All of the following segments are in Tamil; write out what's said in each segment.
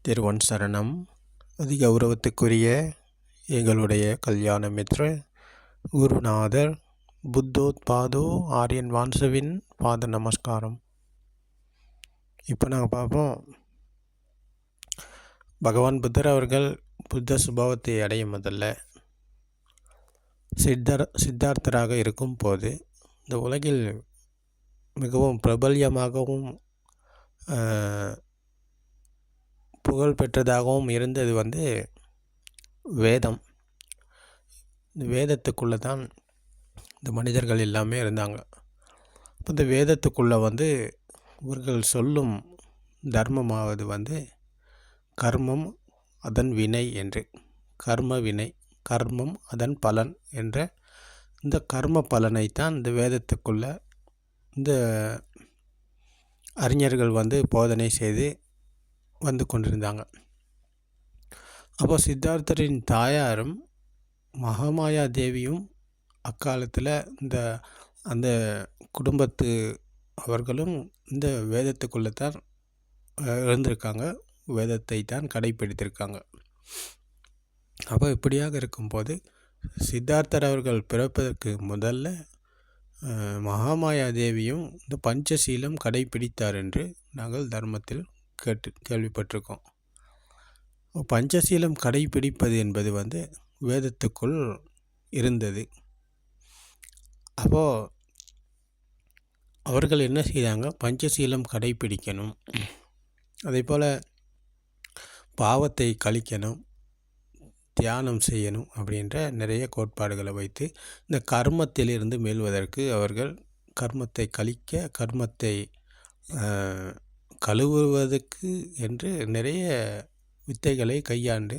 திருவன் சரணம். அதி கௌரவத்துக்குரிய எங்களுடைய கல்யாண மித்ர குருநாதர் புத்தோத்பாதோ ஆரியன் வான்சவின் பாத நமஸ்காரம். இப்போ நாங்கள் பார்ப்போம், பகவான் புத்தர் அவர்கள் புத்த சுபாவத்தை அடைய முதல்ல சித்தார்த்தராக இருக்கும் போது இந்த உலகில் மிகவும் பிரபல்யமாகவும் புகழ் பெற்றதாகவும் இருந்தது வேதம். இந்த வேதத்துக்குள்ளே தான் இந்த மனிதர்கள் எல்லாமே இருந்தாங்க. இப்போ இந்த வேதத்துக்குள்ளே இவர்கள் சொல்லும் தர்மமாவது கர்மம் அதன் வினை என்று, கர்ம வினை, கர்மம் அதன் பலன் என்ற இந்த கர்ம பலனைத்தான் இந்த வேதத்துக்குள்ள இந்த அறிஞர்கள் போதனை செய்து வந்து கொண்டிருந்தாங்க. அப்போ சித்தார்த்தரின் தாயாரும் மகாமாயா தேவியும் அக்காலத்தில் அந்த குடும்பத்து அவர்களும் இந்த வேதத்துக்குள்ளே தான் இருந்திருக்காங்க, வேதத்தை தான் கடைப்பிடித்திருக்காங்க. அப்போ இப்படியாக இருக்கும்போது சித்தார்த்தர் அவர்கள் பிறப்பதற்கு முதல்ல மகாமாயா தேவியும் இந்த பஞ்சசீலம் கடைப்பிடித்தார் என்று நாங்கள் தர்மத்தில் கேள்விப்பட்டிருக்கோம். பஞ்சசீலம் கடைப்பிடிப்பது என்பது வேதத்துக்குள் இருந்தது. அப்போது அவர்கள் என்ன செய்தாங்க, பஞ்சசீலம் கடைப்பிடிக்கணும், அதே போல் பாவத்தை கழிக்கணும், தியானம் செய்யணும் அப்படின்ற நிறைய கோட்பாடுகளை வைத்து இந்த கர்மத்திலிருந்து மீள்வதற்கு அவர்கள் கர்மத்தை கழிக்க, கர்மத்தை கழுவுவதற்கு என்று நிறைய வித்தைகளை கையாண்டு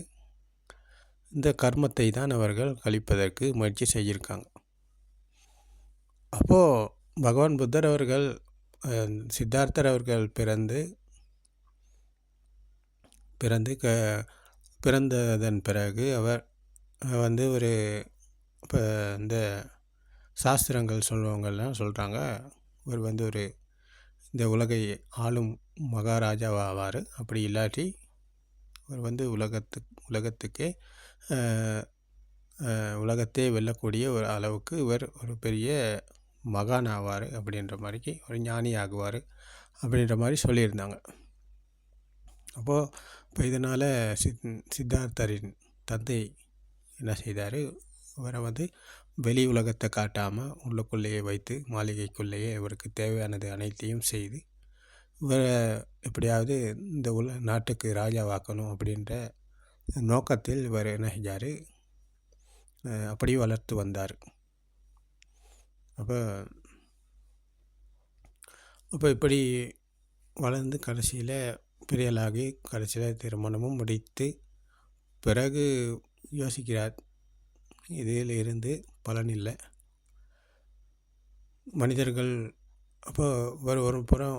இந்த கர்மத்தை தான் அவர்கள் கழிப்பதற்கு முயற்சி செய்திருக்காங்க. அப்போது பகவான் புத்தர் அவர்கள் சித்தார்த்தர் அவர்கள் பிறந்ததன் பிறகு அவர் ஒரு இப்போ இந்த சாஸ்திரங்கள் சொல்லுவவங்கெல்லாம் சொல்கிறாங்க, அவர் ஒரு இந்த உலகை ஆளும் மகாராஜாவாவார். அப்படி இல்லாட்டி அவர் உலகத்துக்கே உலகத்தையே வெல்லக்கூடிய ஒரு அளவுக்கு இவர் ஒரு பெரிய மகான் ஆவார், அப்படின்ற மாதிரிக்கு ஒரு ஞானி ஆகுவார் அப்படின்ற மாதிரி சொல்லியிருந்தாங்க. அப்போது இப்போ இதனால் சித்தார்த்தரின் தந்தை என்ன செய்தார், அவரை வெளி உலகத்தை காட்டாமல் உள்ளுக்குள்ளேயே வைத்து மாளிகைக்குள்ளேயே இவருக்கு தேவையானது அனைத்தையும் செய்து இவரை எப்படியாவது இந்த நாட்டுக்கு ராஜாவாக்கணும் அப்படின்ற நோக்கத்தில் இவர் என்ன செஞ்சார், அப்படி வளர்த்து வந்தார். அப்போ இப்படி வளர்ந்து கடைசியில் பிரியலாகி கடைசியில் திருமணமும் முடித்து பிறகு யோசிக்கிறார், இதில் இருந்து பலன் இல்லை. மனிதர்கள் அப்போ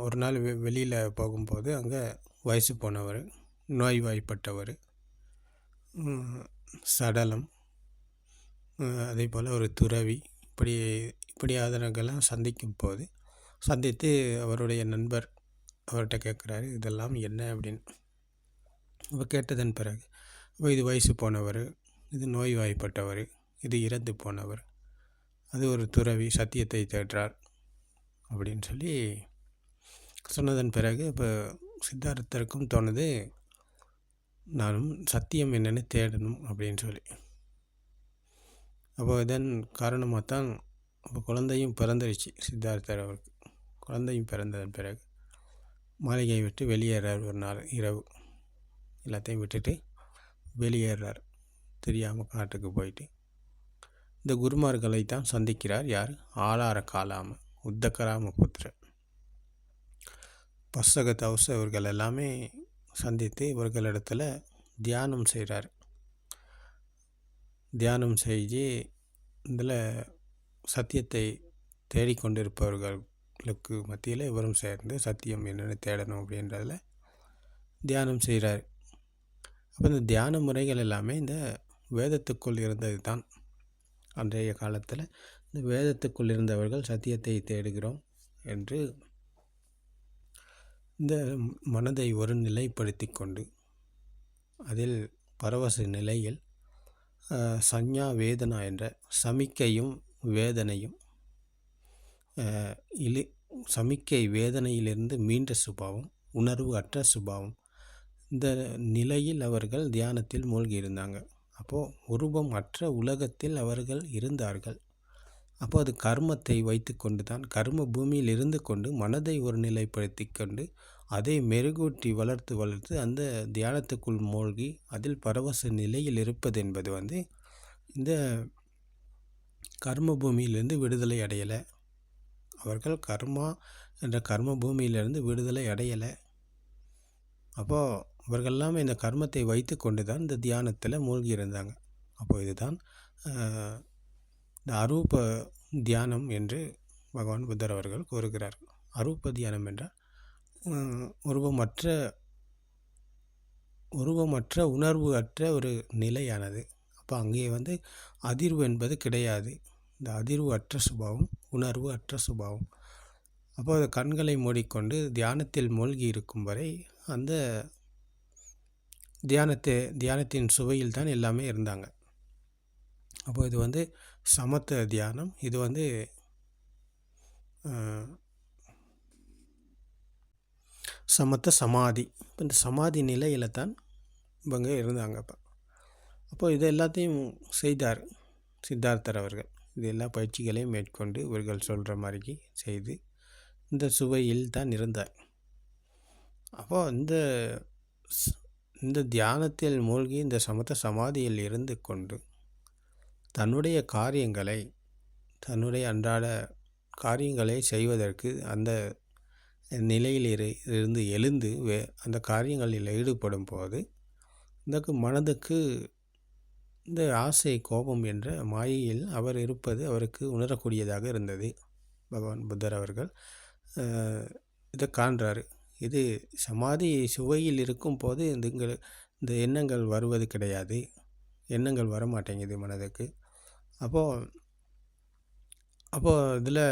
ஒரு நாள் வெளியில் போகும்போது அங்கே வயசு போனவர், நோய்வாய்ப்பட்டவர், சடலம், அதே போல் ஒரு துறவி, இப்படி அதனங்கெல்லாம் சந்தித்து அவருடைய நண்பர் அவர்கிட்ட கேட்குறாரு, இதெல்லாம் என்ன அப்படின்னு. அப்போ கேட்டதன் பிறகு இது வயசு போனவர், இது நோய்வாய்ப்பட்டவர், இது இறந்து போனவர், அது ஒரு துறவி சத்தியத்தை தேடுறார் அப்படின்னு சொல்லி சொன்னதன் பிறகு இப்போ சித்தார்த்தருக்கும் தோணுது, நானும் சத்தியம் என்னென்னு தேடணும் அப்படின்னு சொல்லி. அப்போ இதன் காரணமாக தான் அப்போ குழந்தையும் பிறந்துருச்சு. சித்தார்த்தர் அவருக்கு குழந்தையும் பிறந்ததன் பிறகு மாளிகையை விட்டு வெளியேறார். ஒரு நாள் இரவு எல்லாத்தையும் விட்டுட்டு வெளியேறார், தெரியாமல் காட்டுக்கு போயிட்டு. இந்த குருமார்களை தான் சந்திக்கிறார். யார்? ஆளார காலாம, உத்தக்கராம புத்திரர், பசக தவச இவர்கள் எல்லாமே சந்தித்து இவர்களிடத்தில் தியானம் செய்கிறார். தியானம் செஞ்சு இதில் சத்தியத்தை தேடிக்கொண்டிருப்பவர்களுக்கு மத்தியில் இவரும் சேர்ந்து சத்தியம் என்னென்னு தேடணும் அப்படின்றதில் தியானம் செய்கிறார். அப்போ இந்த தியான முறைகள் எல்லாமே இந்த வேதத்துக்குள் இருந்தது தான். அன்றைய காலத்தில் இந்த வேதத்துக்குள் இருந்தவர்கள் சத்தியத்தை தேடுகிறோம் என்று இந்த மனதை ஒரு நிலைப்படுத்தி கொண்டு அதில் பரவச நிலையில் சஞ்ஞா வேதனா என்ற சமிக்கையும் வேதனையும் இழி சமிக்கை வேதனையிலிருந்து மீண்ட சுபாவம், உணர்வு அற்ற சுபாவம், இந்த நிலையில் அவர்கள் தியானத்தில் மூழ்கியிருந்தாங்க. அப்போது உருவம் அற்ற உலகத்தில் அவர்கள் இருந்தார்கள். அப்போ அது கர்மத்தை வைத்து கொண்டு தான், கர்ம பூமியில் இருந்து கொண்டு மனதை ஒரு நிலைப்படுத்தி கொண்டு அதை மெருகூட்டி வளர்த்து அந்த தியானத்துக்குள் மூழ்கி அதில் பரவச நிலையில் இருப்பது என்பது இந்த கர்ம பூமியிலிருந்து விடுதலை அடையலை. அவர்கள் கர்மா என்ற கர்ம பூமியிலிருந்து விடுதலை அடையலை. அப்போது இவர்கள்லாம் இந்த கர்மத்தை வைத்து கொண்டு தான் இந்த தியானத்தில் மூழ்கி இருந்தாங்க. அப்போது இதுதான் இந்த அரூப தியானம் என்று பகவான் புத்தர் அவர்கள் கூறுகிறார். அரூப தியானம் என்றால் உருவமற்ற உணர்வு அற்ற ஒரு நிலையானது. அப்போ அங்கே அதிர்வு என்பது கிடையாது. இந்த அதிர்வு அற்ற சுபாவம், உணர்வு அற்ற சுபாவம். அப்போ அது கண்களை மூடிக்கொண்டு தியானத்தில் மூழ்கி இருக்கும் வரை அந்த தியானத்தின் சுவையில் தான் எல்லாமே இருந்தாங்க. அப்போ இது சமத்த தியானம். இது சமத்த சமாதி. இப்போ இந்த சமாதி நிலையில் தான் இவங்க இருந்தாங்க. அப்போ இது எல்லாத்தையும் செய்தார் சித்தார்த்தர் அவர்கள். இது எல்லா பயிற்சிகளையும் மேற்கொண்டு இவர்கள் சொல்கிற மாதிரிக்கு செய்து இந்த சுவையில் தான் இருந்தார். அப்போது இந்த தியானத்தில் மூழ்கி இந்த சமத்த சமாதியில் இருந்து கொண்டு தன்னுடைய அன்றாட காரியங்களை செய்வதற்கு அந்த நிலையில் இருந்து எழுந்து அந்த காரியங்களில் ஈடுபடும் போது இந்த மனதுக்கு இந்த ஆசை, கோபம் என்ற மாயையில் அவர் இருப்பது அவருக்கு உணரக்கூடியதாக இருந்தது. பகவான் புத்தர் அவர்கள் இதை காண்றாரு. இது சமாதி சுவையில் இருக்கும் போது இந்த எண்ணங்கள் வருவது கிடையாது. எண்ணங்கள் வரமாட்டேங்குது மனதுக்கு. அப்போது இதில்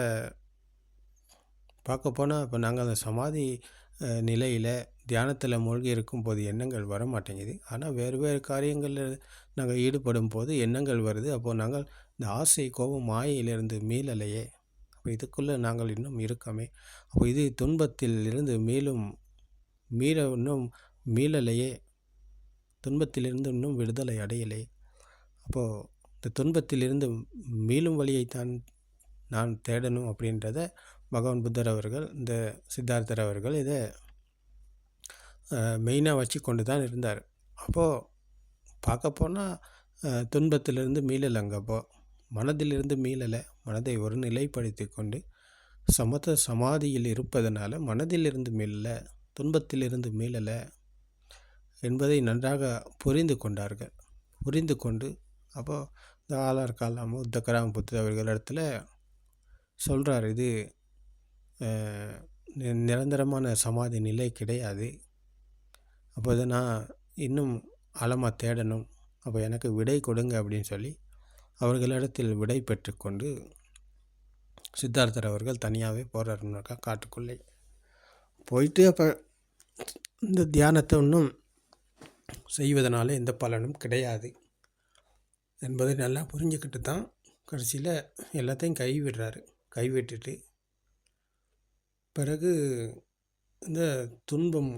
பார்க்க போனால் இப்போ நாங்கள் அந்த சமாதி நிலையில் தியானத்தில் மூழ்கி இருக்கும்போது எண்ணங்கள் வர மாட்டேங்குது. ஆனால் வேறு காரியங்களில் நாங்கள் ஈடுபடும் போது எண்ணங்கள் வருது. அப்போது நாங்கள் இந்த ஆசை, கோபம், மாயையிலிருந்து மீளலையே. அப்போ இதுக்குள்ளே நாங்கள் இன்னும் இருக்கோமே. அப்போ இது துன்பத்தில் இருந்து இன்னும் மீளலையே. துன்பத்திலிருந்து இன்னும் விடுதலை அடையலை. அப்போது இந்த துன்பத்திலிருந்து மீளும் வழியைத்தான் நான் தேடணும் அப்படின்றத பகவான் புத்தர் அவர்கள், இந்த சித்தார்த்தர் அவர்கள் இதை மெயினாக வச்சு கொண்டு தான் இருந்தார். அப்போது பார்க்க போனால் துன்பத்திலிருந்து மீளலைங்க. அப்போது மனதிலிருந்து மீளலை. மனதை ஒரு நிலைப்படுத்தி கொண்டு சமத்த சமாதியில் இருப்பதனால மனதிலிருந்து மீளலை, துன்பத்திலிருந்து மீளலை என்பதை நன்றாக புரிந்து கொண்டார்கள். புரிந்து கொண்டு அப்போது இந்த ஆளார் காலாம உத்தக்கராம புத்தர் அவர்களிடத்தில் சொல்கிறார், இது நிரந்தரமான சமாதி நிலை கிடையாது. அப்போ இதை நான் இன்னும் ஆழமாக தேடணும். அப்போ எனக்கு விடை கொடுங்க அப்படின்னு சொல்லி அவர்களிடத்தில் விடை பெற்றுக்கொண்டு சித்தார்த்தர் அவர்கள் தனியாகவே போகிறாருனாக்கா காட்டுக்குள்ளே போயிட்டு அப்போ இந்த தியானத்தை இன்னும் செய்வதனால எந்த பலனும் கிடையாது என்பதை நல்லா புரிஞ்சுக்கிட்டு தான் கடைசியில் எல்லாத்தையும் கைவிட்டுட்டு பிறகு இந்த துன்பம்,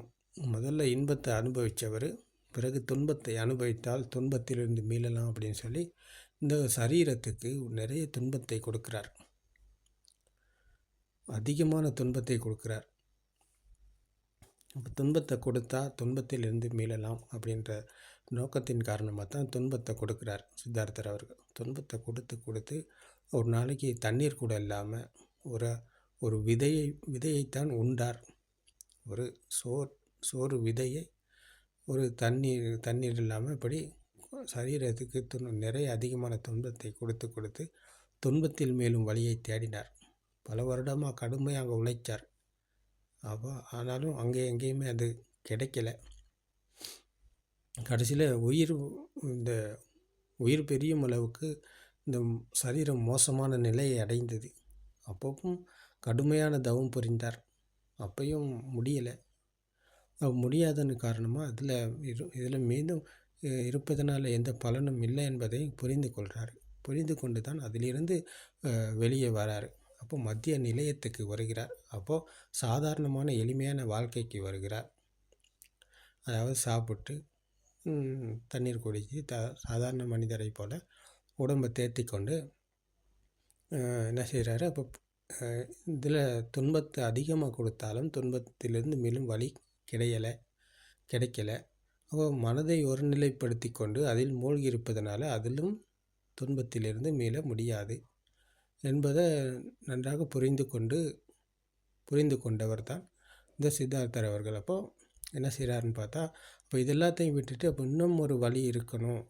முதல்ல இன்பத்தை அனுபவித்தவர் பிறகு துன்பத்தை அனுபவித்தால் துன்பத்திலிருந்து மீளலாம் அப்படின்னு சொல்லி இந்த சரீரத்துக்கு நிறைய துன்பத்தை கொடுக்குறார். அதிகமான துன்பத்தை கொடுக்குறார். அப்போ துன்பத்தை கொடுத்தா துன்பத்திலிருந்து மீளலாம் அப்படின்ற நோக்கத்தின் காரணமாக தான் துன்பத்தை கொடுக்குறார் சித்தார்த்தர் அவர்கள். துன்பத்தை கொடுத்து ஒரு நாளைக்கு தண்ணீர் கூட இல்லாமல் ஒரு விதையைத்தான் உண்டார். ஒரு சோறு விதையை ஒரு தண்ணீர் இல்லாமல் இப்படி சரீரத்துக்கு நிறைய அதிகமான துன்பத்தை கொடுத்து துன்பத்தில் மேலும் வழியை தேடினார். பல வருடமாக கடுமையாக உழைச்சார். ஆனாலும் எங்கேயுமே அது கிடைக்கல. கடைசியில் உயிர் பெரியும் அளவுக்கு இந்த சரீரம் மோசமான நிலையை அடைந்தது. அப்பவும் கடுமையான தவம் புரிந்தார். அப்பையும் முடியலை. முடியாதன்னு காரணமாக இதில் மீண்டும் இருப்பதனால் எந்த பலனும் இல்லை என்பதை புரிந்து கொள்கிறார். புரிந்து கொண்டு தான் அதிலிருந்து வெளியே வரார். அப்போ மத்திய நிலையத்துக்கு வருகிறார். அப்போது சாதாரணமான எளிமையான வாழ்க்கைக்கு வருகிறார். அதாவது சாப்பிட்டு தண்ணீர் குடித்து சாதாரண மனிதரை போல் உடம்பை தேர்த்தி கொண்டு என்ன செய்கிறாரு. அப்போ இதில் துன்பத்தை அதிகமாக கொடுத்தாலும் துன்பத்திலிருந்து மேலும் வழி கிடைக்கல. அப்போ மனதை ஒருநிலைப்படுத்தி கொண்டு அதில் மூழ்கி இருப்பதனால அதிலும் துன்பத்திலிருந்து மீள முடியாது என்பதை நன்றாக புரிந்து கொண்டவர் தான் இந்த சித்தார்த்தர் அவர்கள். அப்போது என்ன செய்கிறாருன்னு பார்த்தா, அப்போ இது எல்லாத்தையும் விட்டுட்டு அப்போ இன்னும் ஒரு வழி இருக்கணும்,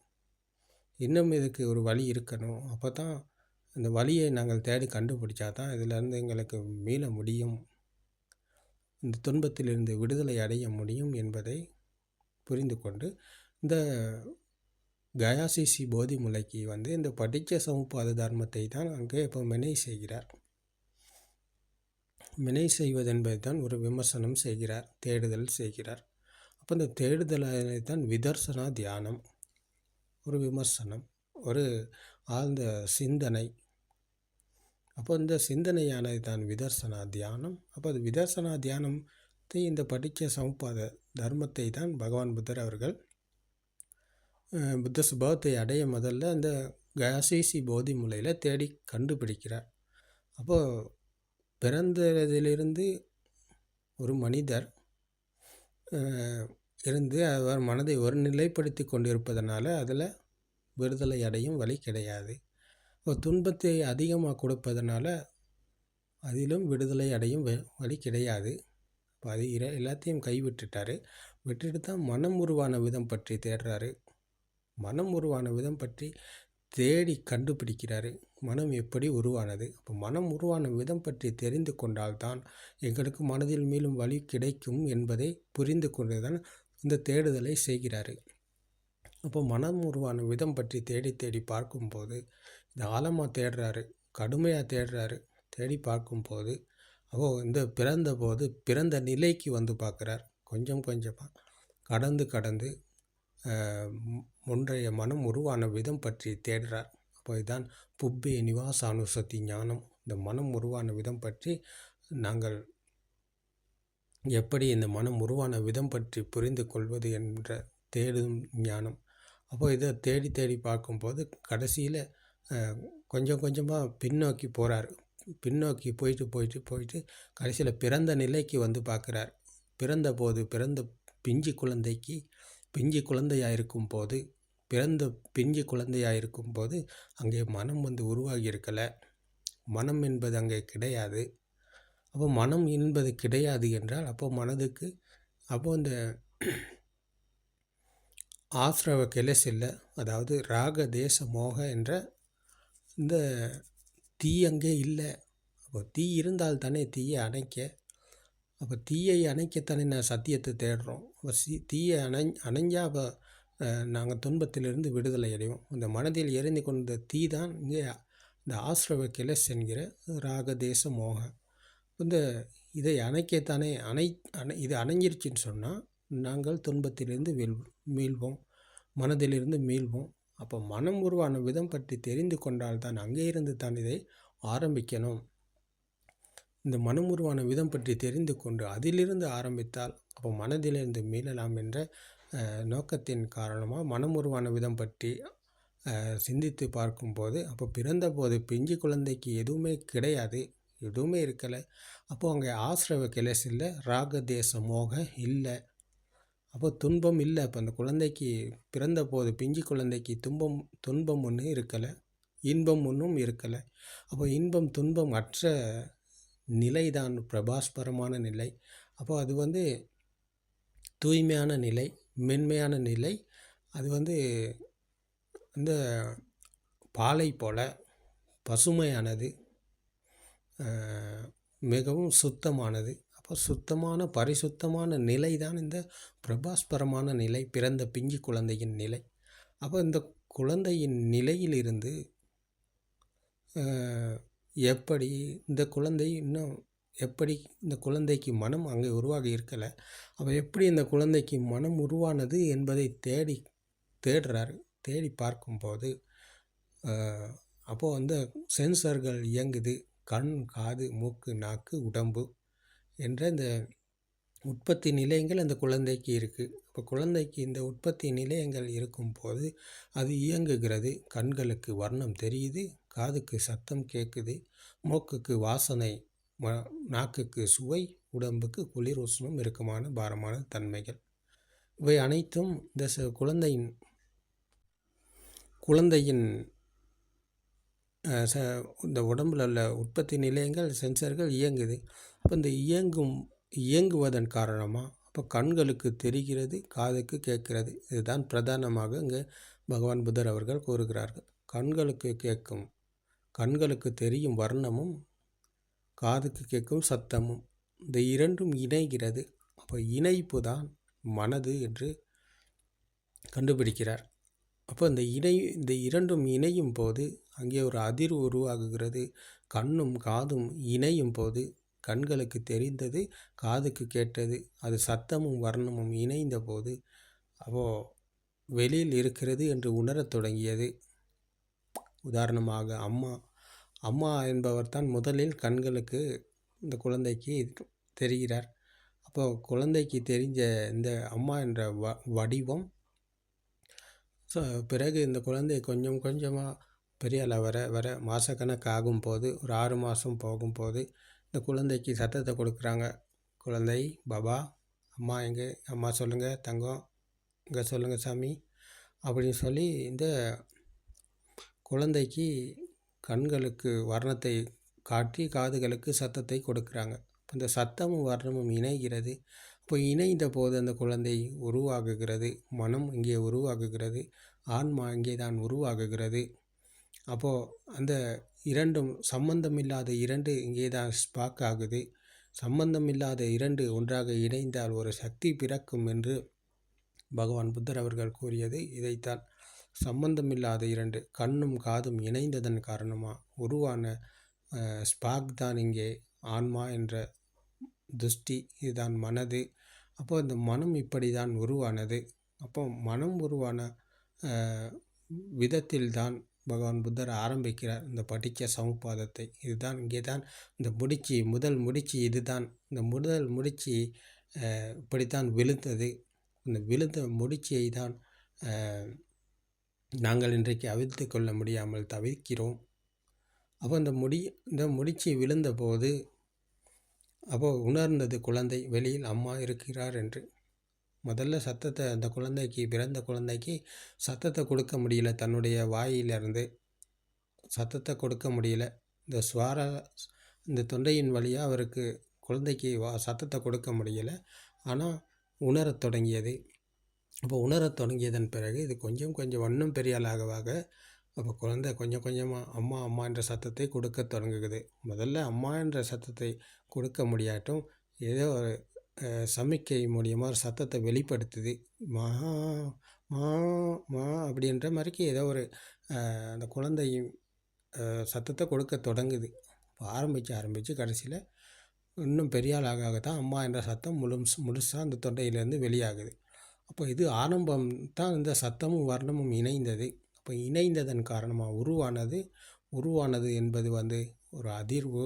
இன்னும் இதுக்கு ஒரு வழி இருக்கணும். அப்போ தான் அந்த வழியை நாங்கள் தேடி கண்டுபிடிச்சா தான் இதிலேருந்து எங்களுக்கு மீள முடியும், இந்த துன்பத்திலிருந்து விடுதலை அடைய முடியும் என்பதை புரிந்து கொண்டு இந்த கயாசிசி போதி முலைக்கு இந்த படிச்ச சமுப்பாத தர்மத்தை தான் அங்கே இப்போ மெனை செய்கிறார். மெனை செய்வது என்பதை தான் ஒரு விமர்சனம் செய்கிறார், தேடுதல் செய்கிறார். அப்போ இந்த தேடுதலை தான் விதர்சனா தியானம், ஒரு விமர்சனம், ஒரு ஆழ்ந்த சிந்தனை. அப்போ இந்த சிந்தனையானது தான் விதர்சனா தியானம். அப்போ அது விதர்சனா தியானத்தை இந்த படிச்ச சமுப்பாத தர்மத்தை தான் பகவான் புத்தர் அவர்கள் புத்த சுபாவத்தை அடைய முதல்ல அந்த கயாசிசி போதி முலையில் தேடி கண்டுபிடிக்கிறார். அப்போது பிறந்ததிலிருந்து ஒரு மனிதர் இருந்து அவர் மனதை ஒரு நிலைப்படுத்தி கொண்டிருப்பதனால அதில் விடுதலை அடையும் வழி கிடையாது. துன்பத்தை அதிகமாக கொடுப்பதனால அதிலும் விடுதலை அடையும் வழி கிடையாது. இப்போ அது எல்லாத்தையும் கைவிட்டுட்டார். விட்டுட்டு தான் மனம் உருவான விதம் பற்றி தேடுறாரு. மனம் உருவான விதம் பற்றி தேடி கண்டுபிடிக்கிறாரு. மனம் எப்படி உருவானது, அப்போ மனம் உருவான விதம் பற்றி தெரிந்து கொண்டால்தான் எங்களுக்கு மனதில் மேலும் வழி கிடைக்கும் என்பதை புரிந்து கொண்டு தான் இந்த தேடுதலை செய்கிறாரு. அப்போ மனம் உருவான விதம் பற்றி தேடி தேடி பார்க்கும்போது இந்த ஆழமாக தேடுறாரு, கடுமையாக தேடுறாரு. தேடி பார்க்கும்போது இந்த பிறந்த நிலைக்கு பார்க்குறார். கொஞ்சம் கொஞ்சமாக கடந்து ஒன்றைய மனம் உருவான விதம் பற்றி தேடுறார். அப்போ இதுதான் புப்பே நிவாசானுசதி ஞானம். இந்த மனம் உருவான விதம் பற்றி நாங்கள் எப்படி இந்த மனம் உருவான விதம் பற்றி புரிந்து கொள்வது என்ற தேடும் ஞானம். அப்போ இதை தேடி தேடி பார்க்கும்போது கடைசியில் கொஞ்சம் கொஞ்சமாக பின்னோக்கி போகிறார். பின்னோக்கி போயிட்டு கடைசியில் பிறந்த நிலைக்கு பார்க்குறார். பிறந்த பிஞ்சு குழந்தையாக இருக்கும்போது அங்கே மனம் உருவாகி இருக்கலை. மனம் என்பது அங்கே கிடையாது. அப்போ மனம் என்பது கிடையாது என்றால் அப்போ மனதுக்கு இந்த ஆஸ்ரவ கெலஸ் இல்லை, அதாவது ராக தேச மோக என்ற இந்த தீ அங்கே இல்லை. அப்போ தீ இருந்தால் தானே தீயை அணைக்க. அப்போ தீயை அணைக்கத்தானே நான் சத்தியத்தை தேடுறோம். அப்போ தீயை அணைஞ்சால் அப்போ நாங்கள் துன்பத்திலிருந்து விடுதலை அடைவோம். இந்த மனதில் எரிந்து கொண்ட தீ தான் இங்கே இந்த ஆஸ்ரவ கெலஸ் என்கிற ராக தேச மோக. இதை அணைக்கத்தானே இது அணைஞ்சிருச்சுன்னு சொன்னால் நாங்கள் துன்பத்திலிருந்து மீள்வோம், மனதிலிருந்து மீள்வோம். அப்போ மனம் உருவான விதம் பற்றி தெரிந்து கொண்டால் தான் அங்கே இருந்து தான் இதை ஆரம்பிக்கணும். இந்த மனம் உருவான விதம் பற்றி தெரிந்து கொண்டு அதிலிருந்து ஆரம்பித்தால் அப்போ மனதிலிருந்து மீளலாம் என்ற நோக்கத்தின் காரணமாக மனம் உருவான விதம் பற்றி சிந்தித்து பார்க்கும்போது அப்போ பிறந்தபோது பிஞ்சு குழந்தைக்கு எதுவுமே கிடையாது, எதுவுமே இருக்கலை. அப்போது அங்கே ஆஸ்ரவ கெலஸ் இல்லை, ராக தேச மோக இல்லை. அப்போ துன்பம் இல்லை. அப்போ அந்த குழந்தைக்கு பிறந்தபோது பிஞ்சு குழந்தைக்கு துன்பம் ஒன்றும் இருக்கலை, இன்பம் ஒன்றும் இருக்கலை. அப்போ இன்பம் துன்பம் அற்ற நிலை தான் பிரபாஸ்பரமான நிலை. அப்போ அது தூய்மையான நிலை, மென்மையான நிலை. அது அந்த பாலை போல பசுமையானது, மிகவும் சுத்தமானது. அப்போ சுத்தமான பரிசுத்தமான நிலை தான் இந்த பிரபாஸ்பரமான நிலை, பிறந்த பிஞ்சு குழந்தையின் நிலை. அப்போ இந்த குழந்தையின் நிலையிலிருந்து எப்படி இந்த குழந்தை இன்னும் எப்படி இந்த குழந்தைக்கு மனம் அங்கே உருவாகி இருக்கலை. அப்போ எப்படி இந்த குழந்தைக்கு மனம் உருவானது என்பதை தேடுறாரு. தேடி பார்க்கும்போது அப்போது வந்து சென்சர்கள் இயங்குது. கண், காது, மூக்கு, நாக்கு, உடம்பு என்ற இந்த உற்பத்தி நிலையங்கள் அந்த குழந்தைக்கு இருக்குது. இப்போ குழந்தைக்கு இந்த உற்பத்தி நிலையங்கள் இருக்கும்போது அது இயங்குகிறது. கண்களுக்கு வர்ணம் தெரியுது, காதுக்கு சத்தம் கேட்குது, மூக்குக்கு வாசனை, நாக்குக்கு சுவை, உடம்புக்கு குளிர், உஷ்ணம், இறுக்கமான பாரமான தன்மைகள். இவை அனைத்தும் இந்த குழந்தையின் இந்த உடம்பில் உள்ள உற்பத்தி நிலையங்கள் சென்சர்கள் இயங்குது. அப்போ இந்த இயங்குவதன் காரணமாக அப்போ கண்களுக்கு தெரிகிறது, காதுக்கு கேட்கிறது. இதுதான் பிரதானமாக இங்கே பகவான் புத்தர் அவர்கள் கூறுகிறார்கள். கண்களுக்கு கேட்கும், கண்களுக்கு தெரியும் வர்ணமும், காதுக்கு கேட்கும் சத்தமும், இந்த இரண்டும் இணைகிறது. அப்போ இணைப்பு தான் மனது என்று கண்டுபிடிக்கிறார். அப்போ இந்த இரண்டும் இணையும் போது அங்கே ஒரு அதிர்வு உருவாகுகிறது. கண்ணும் காதும் இணையும் போது கண்களுக்கு தெரிந்தது, காதுக்கு கேட்டது, அது சத்தமும் வர்ணமும் இணைந்த போது அப்போது வெளியில் இருக்கிறது என்று உணரத் தொடங்கியது. உதாரணமாக அம்மா என்பவர் தான் முதலில் கண்களுக்கு இந்த குழந்தைக்கு தெரிகிறார். அப்போது குழந்தைக்கு தெரிஞ்ச இந்த அம்மா என்ற வடிவம் பிறகு இந்த குழந்தை கொஞ்சம் கொஞ்சமாக பெரிய வர மாதக்கணக்காகும் போது, ஒரு 6 மாதம் போகும்போது இந்த குழந்தைக்கு சத்தத்தை கொடுக்குறாங்க. குழந்தை, பாபா, அம்மா எங்கே, அம்மா சொல்லுங்கள் தங்கம், இங்கே சொல்லுங்கள் சாமி அப்படின்னு சொல்லி இந்த குழந்தைக்கு கண்களுக்கு வர்ணத்தை காட்டி காதுகளுக்கு சத்தத்தை கொடுக்குறாங்க. இந்த சத்தமும் வர்ணமும் இணைகிறது. இப்போ இணைந்த போது அந்த குழந்தை உருவாகுகிறது. மனம் இங்கே உருவாகுகிறது. ஆன்மா இங்கே தான் உருவாகுகிறது. அப்போது அந்த இரண்டும் சம்பந்தமில்லாத இரண்டு இங்கே தான் ஸ்பாக் ஆகுது. சம்பந்தமில்லாத இரண்டு ஒன்றாக இணைந்தால் ஒரு சக்தி பிறக்கும் என்று பகவான் புத்தர் அவர்கள் கூறியது இதைத்தான். சம்பந்தமில்லாத இரண்டு கண்ணும் காதும் இணைந்ததன் காரணமாக உருவான ஸ்பாக் தான் இங்கே ஆன்மா என்ற துஷ்டி. இதுதான் மனது. அப்போ இந்த மனம் இப்படி தான் உருவானது. அப்போ மனம் உருவான விதத்தில்தான் பகவான் புத்தர் ஆரம்பிக்கிறார் இந்த படிக்க சமுப்பாதத்தை. இதுதான் இங்கே தான் இந்த முதல் முடிச்சு இதுதான். இந்த முதல் முடிச்சு இப்படித்தான் விழுந்தது. இந்த விழுந்த முடிச்சியை தான் நாங்கள் இன்றைக்கு அவிழ்த்து கொள்ள முடியாமல் தவிர்க்கிறோம். அப்போ இந்த முடிச்சு விழுந்தபோது அப்போது உணர்ந்தது குழந்தை வெளியில் அம்மா இருக்கிறார் என்று. முதல்ல சத்தத்தை அந்த பிறந்த குழந்தைக்கு சத்தத்தை கொடுக்க முடியல. தன்னுடைய வாயிலிருந்து சத்தத்தை கொடுக்க முடியல. இந்த தொண்டையின் வழியாக அவருக்கு குழந்தைக்கு சத்தத்தை கொடுக்க முடியலை. ஆனால் உணரத் தொடங்கியது. அப்போ உணரத் தொடங்கியதன் பிறகு இது கொஞ்சம் கொஞ்சம் இன்னும் பெரிய ஆளாக அப்போ குழந்தை கொஞ்சம் கொஞ்சமாக அம்மா அம்மா என்ற சத்தத்தை கொடுக்க தொடங்குகிறது. முதல்ல அம்மா என்ற சத்தத்தை கொடுக்க முடியாட்டும் ஏதோ ஒரு சமிக்கை மூலியமாக ஒரு சத்தத்தை வெளிப்படுத்துது. மா மா மா அப்படின்ற மாதிரிக்கு ஏதோ ஒரு அந்த குழந்தையும் சத்தத்தை கொடுக்க தொடங்குது. ஆரம்பித்து கடைசியில் இன்னும் பெரிய ஆளாக தான் அம்மா என்ற சத்தம் முழுசாக அந்த தொண்டையிலேருந்து வெளியாகுது. அப்போ இது ஆரம்பம் தான். இந்த சத்தமும் வர்ணமும் இணைந்தது. அப்போ இணைந்ததன் காரணமாக உருவானது என்பது ஒரு அதிர்வு.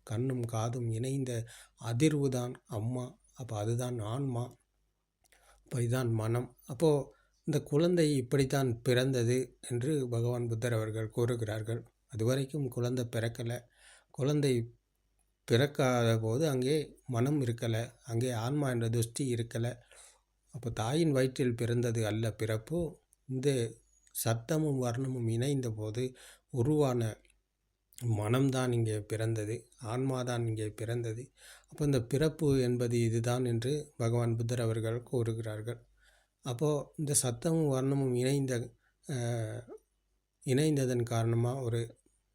கண்ணும் காதும் இணைந்த அதிர்வு தான் அம்மா. அப்போ அதுதான் ஆன்மா. அப்போ இதுதான் மனம். அப்போது இந்த குழந்தை இப்படித்தான் பிறந்தது என்று பகவான் புத்தர் அவர்கள் கூறுகிறார்கள். அதுவரைக்கும் குழந்தை பிறக்கலை. குழந்தை பிறக்காத போது அங்கே மனம் இருக்கலை, அங்கே ஆன்மா என்ற துஷ்டி இருக்கலை. அப்போ தாயின் வயிற்றில் பிறந்தது அல்ல பிறப்பு. இந்த சத்தமும் வர்ணமும் இணைந்த போது உருவான மனம்தான் இங்கே பிறந்தது, ஆன்மாதான் இங்கே பிறந்தது. அப்போ இந்த பிறப்பு என்பது இதுதான் என்று பகவான் புத்தர் அவர்கள் கூறுகிறார்கள். அப்போது இந்த சத்தமும் வர்ணமும் இணைந்ததன் காரணமாக ஒரு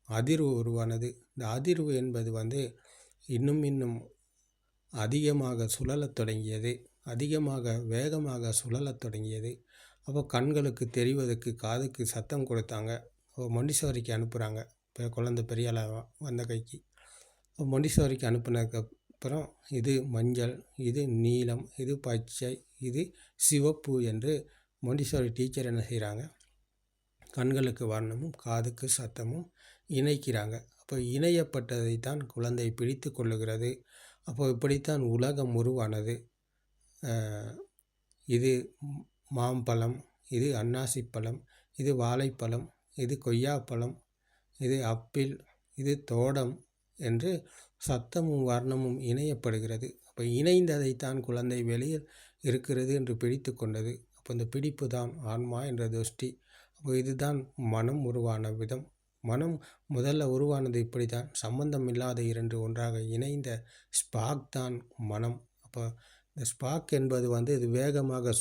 அதிர்வு உருவானது. இந்த அதிர்வு என்பது இன்னும் அதிகமாக சுழலத் தொடங்கியது, அதிகமாக வேகமாக சுழலத் தொடங்கியது. அப்போ கண்களுக்கு தெரிவதற்கு காதுக்கு சத்தம் கொடுத்தாங்க. மொண்டிசோரிக்கு அனுப்புகிறாங்க. இப்போ குழந்தை பெரிய வந்த கைக்கு மொண்டிசோரிக்கு அனுப்புனதுக்கப்புறம் இது மஞ்சள், இது நீலம், இது பச்சை, இது சிவப்பு என்று மொண்டிசோரி டீச்சர் என்ன செய்கிறாங்க, கண்களுக்கு வர்ணமும் காதுக்கு சத்தமும் இணைக்கிறாங்க. அப்போ இணையப்பட்டதை தான் குழந்தை பிடித்து கொள்ளுகிறது. அப்போ இப்படித்தான் உலகம் உருவானது. இது மாம்பழம், இது அன்னாசிப்பழம், இது வாழைப்பழம், இது கொய்யாப்பழம், இது ஆப்பிள், இது தோடம் என்று சத்தமும் வர்ணமும் இணையப்படுகிறது. அப்போ இணைந்ததைத்தான் குழந்தை வெளியில் இருக்கிறது என்று பிடித்து கொண்டது. அப்போ இந்த பிடிப்பு தான் ஆன்மா என்ற துஷ்டி. அப்போ இதுதான் மனம் உருவான விதம். மனம் முதல்ல உருவானது இப்படி தான், சம்பந்தம் இல்லாத இரண்டு ஒன்றாக இணைந்த ஸ்பார்க் தான் மனம். அப்போ இந்த ஸ்பார்க் என்பது இது வேகமாக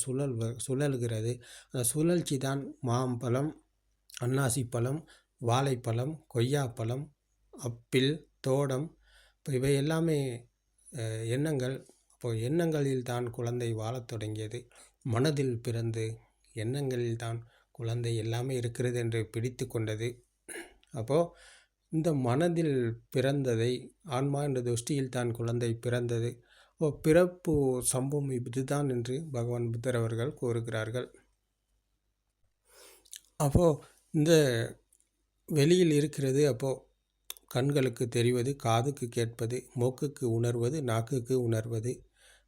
சுழல்கிறது. அந்த சுழற்சி தான் மாம்பழம், அன்னாசிப்பழம், வாழைப்பழம், கொய்யாப்பழம், ஆப்பிள், தோடம். இப்போ இவை எல்லாமே எண்ணங்கள். அப்போது எண்ணங்களில் தான் குழந்தை வாழத் தொடங்கியது. மனதில் பிறந்து எண்ணங்களில் தான் குழந்தை எல்லாமே இருக்கிறது என்று பிடித்து கொண்டது. அப்போது இந்த மனதில் பிறந்ததை ஆன்மா என்ற துஷ்டியில் தான் குழந்தை பிறந்தது. பிறப்பு சம்பவம் இதுதான் என்று பகவான் புத்தர் அவர்கள் கூறுகிறார்கள். அப்போது இந்த வெளியில் இருக்கிறது. அப்போது கண்களுக்கு தெரிவது, காதுக்கு கேட்பது, மூக்குக்கு உணர்வது, நாக்குக்கு உணர்வது,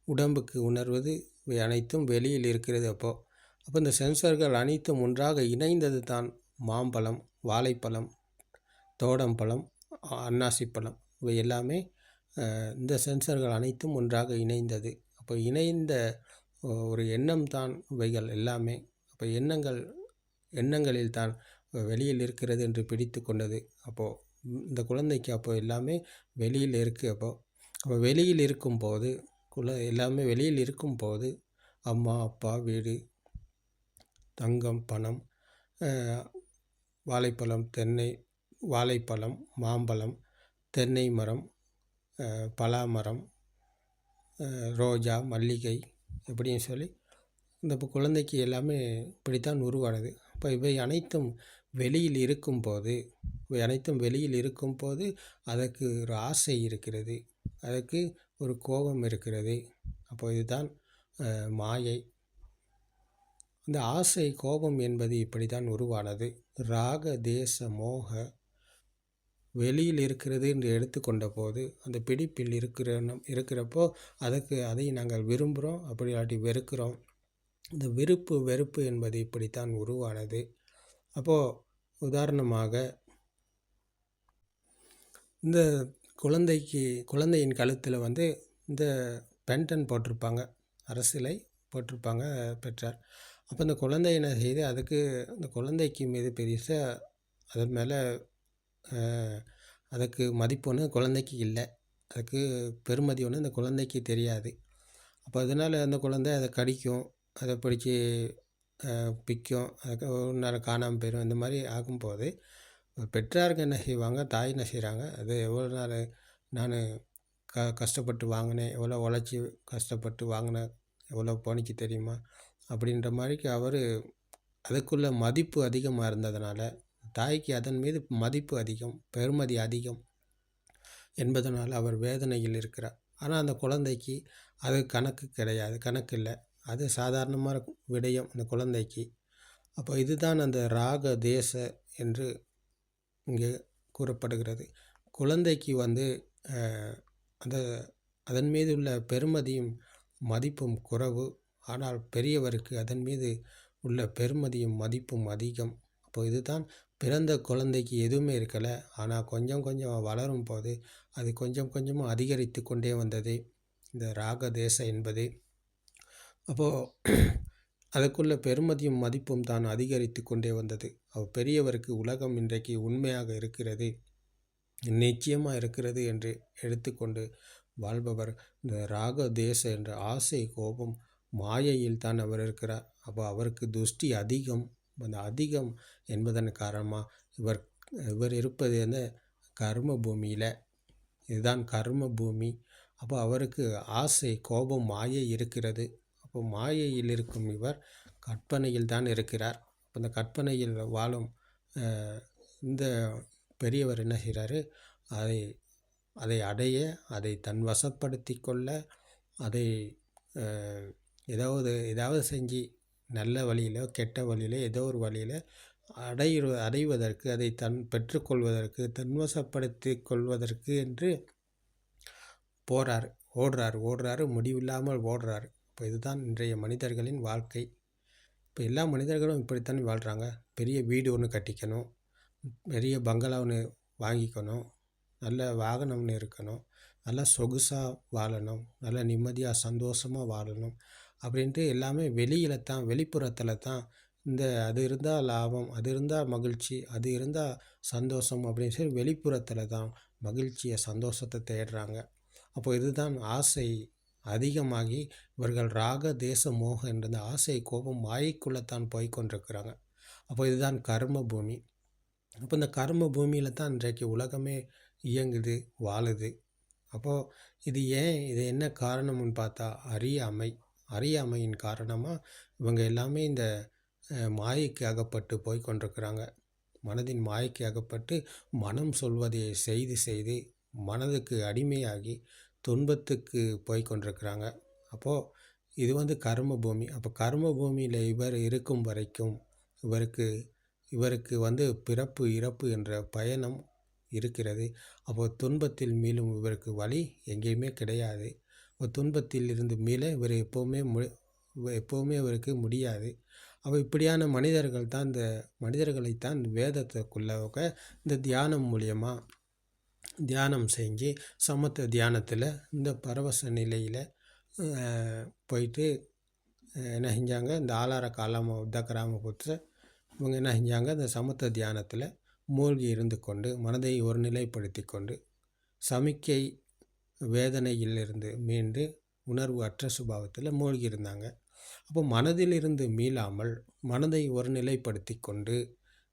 உடம்புக்கு உணர்வது, இவை அனைத்தும் வெளியில் இருக்கிறது. அப்போ இந்த சென்சர்கள் அனைத்தும் ஒன்றாக இணைந்தது தான் மாம்பழம், வாழைப்பழம், தோடம்பழம், அன்னாசிப்பழம். இவை எல்லாமே இந்த சென்சர்கள் அனைத்தும் ஒன்றாக இணைந்தது. அப்போ இணைந்த ஒரு எண்ணம் தான் இவைகள் எல்லாமே. அப்போ எண்ணங்களில் தான் வெளியில் இருக்கிறது என்று பிடித்து கொண்டது. அப்போது இந்த குழந்தைக்கு அப்போது எல்லாமே வெளியில் இருக்குது. அப்போ வெளியில் இருக்கும்போது எல்லாமே வெளியில் இருக்கும்போது அம்மா, அப்பா, வீடு, தங்கம், பணம், வாழைப்பழம், மாம்பழம், தென்னை மரம், பலாமரம், ரோஜா, மல்லிகை இப்படின்னு சொல்லி இந்த குழந்தைக்கு எல்லாமே இப்படித்தான் உருவானது. அப்போ இவை அனைத்தும் வெளியில் இருக்கும்போது அதற்கு ஒரு ஆசை இருக்கிறது, அதற்கு ஒரு கோபம் இருக்கிறது. அப்போ இதுதான் மாயை. இந்த ஆசை, கோபம் என்பது இப்படி தான் உருவானது. ராக தேச மோக வெளியில் இருக்கிறது என்று எடுத்துக்கொண்ட போது அந்த பிடிப்பில் இருக்கிறப்போ அதை நாங்கள் விரும்புகிறோம், அப்படி இல்லாட்டி வெறுக்கிறோம். இந்த விருப்பு வெறுப்பு என்பது இப்படித்தான் உருவானது. அப்போது உதாரணமாக இந்த குழந்தையின் கழுத்தில் இந்த பென்டன் போட்டிருப்பாங்க, அரசிலை போட்டிருப்பாங்க பெற்றார். அப்போ இந்த குழந்தை என்ன செய்து, அதுக்கு அந்த குழந்தைக்கு மீது பெருசாக அதன் மேலே அதுக்கு மதிப்பு ஒன்று குழந்தைக்கு இல்லை, அதுக்கு பெருமதி ஒன்று அந்த குழந்தைக்கு தெரியாது. அப்போ அதனால் அந்த குழந்தை அதை கடிக்கும், அதை பிடிச்சி பிக்கும், அதுக்கு ஒரு நாள் காணாமல் போயிடும். இந்த மாதிரி ஆகும்போது பெற்றார்கள் என்ன செய்வாங்க, தாய் என்ன செய்கிறாங்க, அது எவ்வளோ நாள் நான் கஷ்டப்பட்டு வாங்கினேன், எவ்வளோ உழைச்சி கஷ்டப்பட்டு வாங்கினேன், எவ்வளோ போனிக்கு தெரியுமா அப்படின்ற மாதிரிக்கு அவர் அதுக்குள்ள மதிப்பு அதிகமாக இருந்ததுனால தாய்க்கு அதன் மீது மதிப்பு அதிகம், பெருமதி அதிகம் என்பதனால் அவர் வேதனையில் இருக்கிறார். ஆனால் அந்த குழந்தைக்கு அது கணக்கு இல்லை, அது சாதாரணமான விடயம் அந்த குழந்தைக்கு. அப்போ இதுதான் அந்த ராக தேச என்று இங்கே கூறப்படுகிறது. குழந்தைக்கு அதன் மீது உள்ள பெருமதியும் மதிப்பும் குறைவு, ஆனால் பெரியவருக்கு அதன் மீது உள்ள பெருமதியும் மதிப்பும் அதிகம். அப்போ இதுதான் பிறந்த குழந்தைக்கு எதுவுமே இருக்கலை, ஆனால் கொஞ்சம் கொஞ்சம் வளரும் போது அது கொஞ்சம் கொஞ்சமாக அதிகரித்து கொண்டே வந்தது இந்த ராக தேசம் என்பது. அப்போது அதுக்குள்ள பெருமதியும் மதிப்பும் தான் அதிகரித்து கொண்டே வந்தது. பெரியவருக்கு உலகம் இன்றைக்கு உண்மையாக இருக்கிறது, நிச்சயமாக இருக்கிறது என்று எடுத்துக்கொண்டு வாழ்பவர் இந்த ராக தேச என்ற ஆசை, கோபம், மாயையில் தான் அவர் இருக்கிறார். அப்போ அவருக்கு துஷ்டி அதிகம். அந்த அதிகம் என்பதன் காரணமாக இவர் இருப்பது கர்ம பூமியில். இதுதான் கர்ம பூமி. அப்போ அவருக்கு ஆசை, கோபம், மாயை இருக்கிறது. அப்போ மாயையில் இருக்கும் இவர் கற்பனையில் தான் இருக்கிறார். அப்போ இந்த கற்பனையில் வாழும் இந்த பெரியவர் என்ன செய்கிறாரு, அதை அதை அடைய, அதை தன் வசப்படுத்தி கொள்ள, அதை ஏதாவது செஞ்சு நல்ல வழியிலோ கெட்ட வழியிலோ ஏதோ ஒரு வழியில் அடைவதற்கு, அதை பெற்றுக்கொள்வதற்கு, தன்வசப்படுத்தி கொள்வதற்கு என்று ஓடுறாரு, முடிவில்லாமல் ஓடுறாரு. இப்போ இதுதான் இன்றைய மனிதர்களின் வாழ்க்கை. இப்போ எல்லா மனிதர்களும் இப்படித்தான் வாழ்கிறாங்க. பெரிய வீடு ஒன்று கட்டிக்கணும், பெரிய பங்களா ஒன்று வாங்கிக்கணும், நல்ல வாகனம் ஒன்று இருக்கணும், நல்லா சொகுசாக வாழணும், நல்லா நிம்மதியாக சந்தோஷமாக வாழணும் அப்படின்ட்டு எல்லாமே வெளிப்புறத்தில் தான் அது இருந்தால் லாபம், அது இருந்தால் மகிழ்ச்சி, அது இருந்தால் சந்தோஷம் அப்படின்னு சொல்லி வெளிப்புறத்தில் தான் மகிழ்ச்சியை சந்தோஷத்தை தேடுறாங்க. அப்போ இதுதான் ஆசை அதிகமாகி இவர்கள் ராக தேச மோகம் என்ற இந்த ஆசை கோபம் மாயைக்குள்ளத்தான் போய்கொண்டிருக்கிறாங்க. அப்போ இதுதான் கர்ம பூமி. அப்போ இந்த கர்ம பூமியில் தான் இன்றைக்கு உலகமே இயங்குது, வாழுது. அப்போது இது என்ன காரணம்னு பார்த்தா அறியாமையின் காரணமாக இவங்க எல்லாமே இந்த மாயைக்கு அகப்பட்டு போய்கொண்டிருக்கிறாங்க. மனதின் மாயைக்கு அகப்பட்டு மனம் சொல்வதை செய்து மனதுக்கு அடிமையாகி துன்பத்துக்கு போய்கொண்டிருக்கிறாங்க. அப்போது இது கர்ம பூமி. அப்போ கர்ம பூமியில் இவர் இருக்கும் வரைக்கும் இவருக்கு பிறப்பு இறப்பு என்ற பயணம் இருக்கிறது. அப்போது துன்பத்தில் மீளும் இவருக்கு வழி எங்கேயுமே கிடையாது. துன்பத்தில் இருந்து மீள இவர் எப்போவுமே இவருக்கு முடியாது. அப்போ இப்படியான மனிதர்களைத்தான் வேதத்துக்குள்ளே இந்த தியானம் மூலியமாக தியானம் செஞ்சு சமத்துவ தியானத்தில் இந்த பரவச நிலையில் போயிட்டு என்ன செஞ்சாங்க, இந்த ஆலார காலாம உத்தகராம புத்திர இவங்க என்ன செஞ்சாங்க, இந்த சமத்துவ தியானத்தில் மூழ்கி இருந்து கொண்டு மனதை ஒருநிலைப்படுத்தி கொண்டு சமிக்கை வேதனையிலிருந்து மீண்டு உணர்வு அற்ற சுபாவத்தில் மூழ்கி இருந்தாங்க. அப்போ மனதிலிருந்து மீளாமல் மனதை ஒருநிலைப்படுத்தி கொண்டு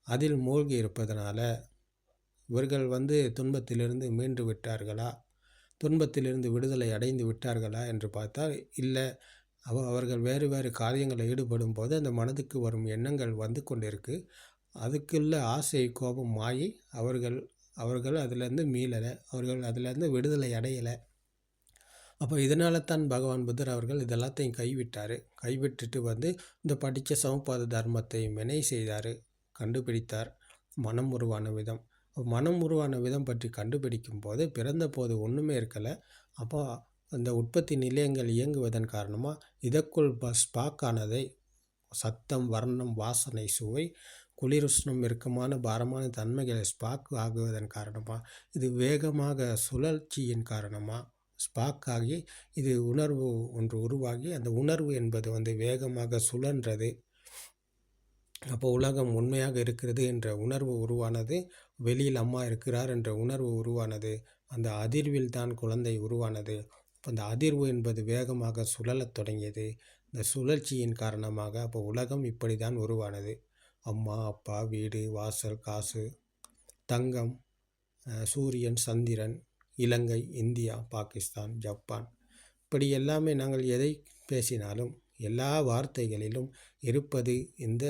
அதில் மூழ்கி இருப்பதனால இவர்கள் துன்பத்திலிருந்து மீண்டு விட்டார்களா, துன்பத்திலிருந்து விடுதலை அடைந்து விட்டார்களா என்று பார்த்தால் இல்லை. அவர்கள் வேறு காரியங்களில் ஈடுபடும் போது அந்த மனதுக்கு வரும் எண்ணங்கள் வந்து கொண்டிருக்கு. அதுக்குள்ள ஆசை கோபம் மாயி அவர்கள் அதிலேருந்து மீளலை, அவர்கள் அதிலேருந்து விடுதலை அடையலை. அப்போ இதனால தான் பகவான் புத்தர் அவர்கள் இதெல்லாத்தையும் கைவிட்டுட்டு இந்த படித்த சமபாத தர்மத்தை மெனை செய்தார், கண்டுபிடித்தார். மனம் உருவான விதம் பற்றி கண்டுபிடிக்கும் போது பிறந்த போது ஒன்றுமே இருக்கலை. அப்போ அந்த உற்பத்தி நிலையங்கள் இயங்குவதன் காரணமாக இதற்குள் ஸ்பாக்கானதை சத்தம், வர்ணம், வாசனை, சுவை, குளிருஷ்ணம், இறுக்கமான பாரமான தன்மைகளை ஸ்பாக் ஆகுவதன் காரணமாக இது வேகமாக சுழற்சியின் காரணமாக ஸ்பாக் ஆகி இது உணர்வு ஒன்று உருவாகி அந்த உணர்வு என்பது வேகமாக சுழன்றது. அப்போ உலகம் உண்மையாக இருக்கிறது என்ற உணர்வு உருவானது, வெளியில் அம்மா இருக்கிறார் என்ற உணர்வு உருவானது, அந்த அதிர்வில் தான் குழந்தை உருவானது. அந்த அதிர்வு என்பது வேகமாக சுழலத் தொடங்கியது. இந்த சுழற்சியின் காரணமாக அப்போ உலகம் இப்படி தான் உருவானது. அம்மா, அப்பா, வீடு, வாசல், காசு, தங்கம், சூரியன், சந்திரன், இலங்கை, இந்தியா, பாகிஸ்தான், ஜப்பான், இப்படி எல்லாமே நாங்கள் எதை பேசினாலும் எல்லா வார்த்தைகளிலும் இருப்பது இந்த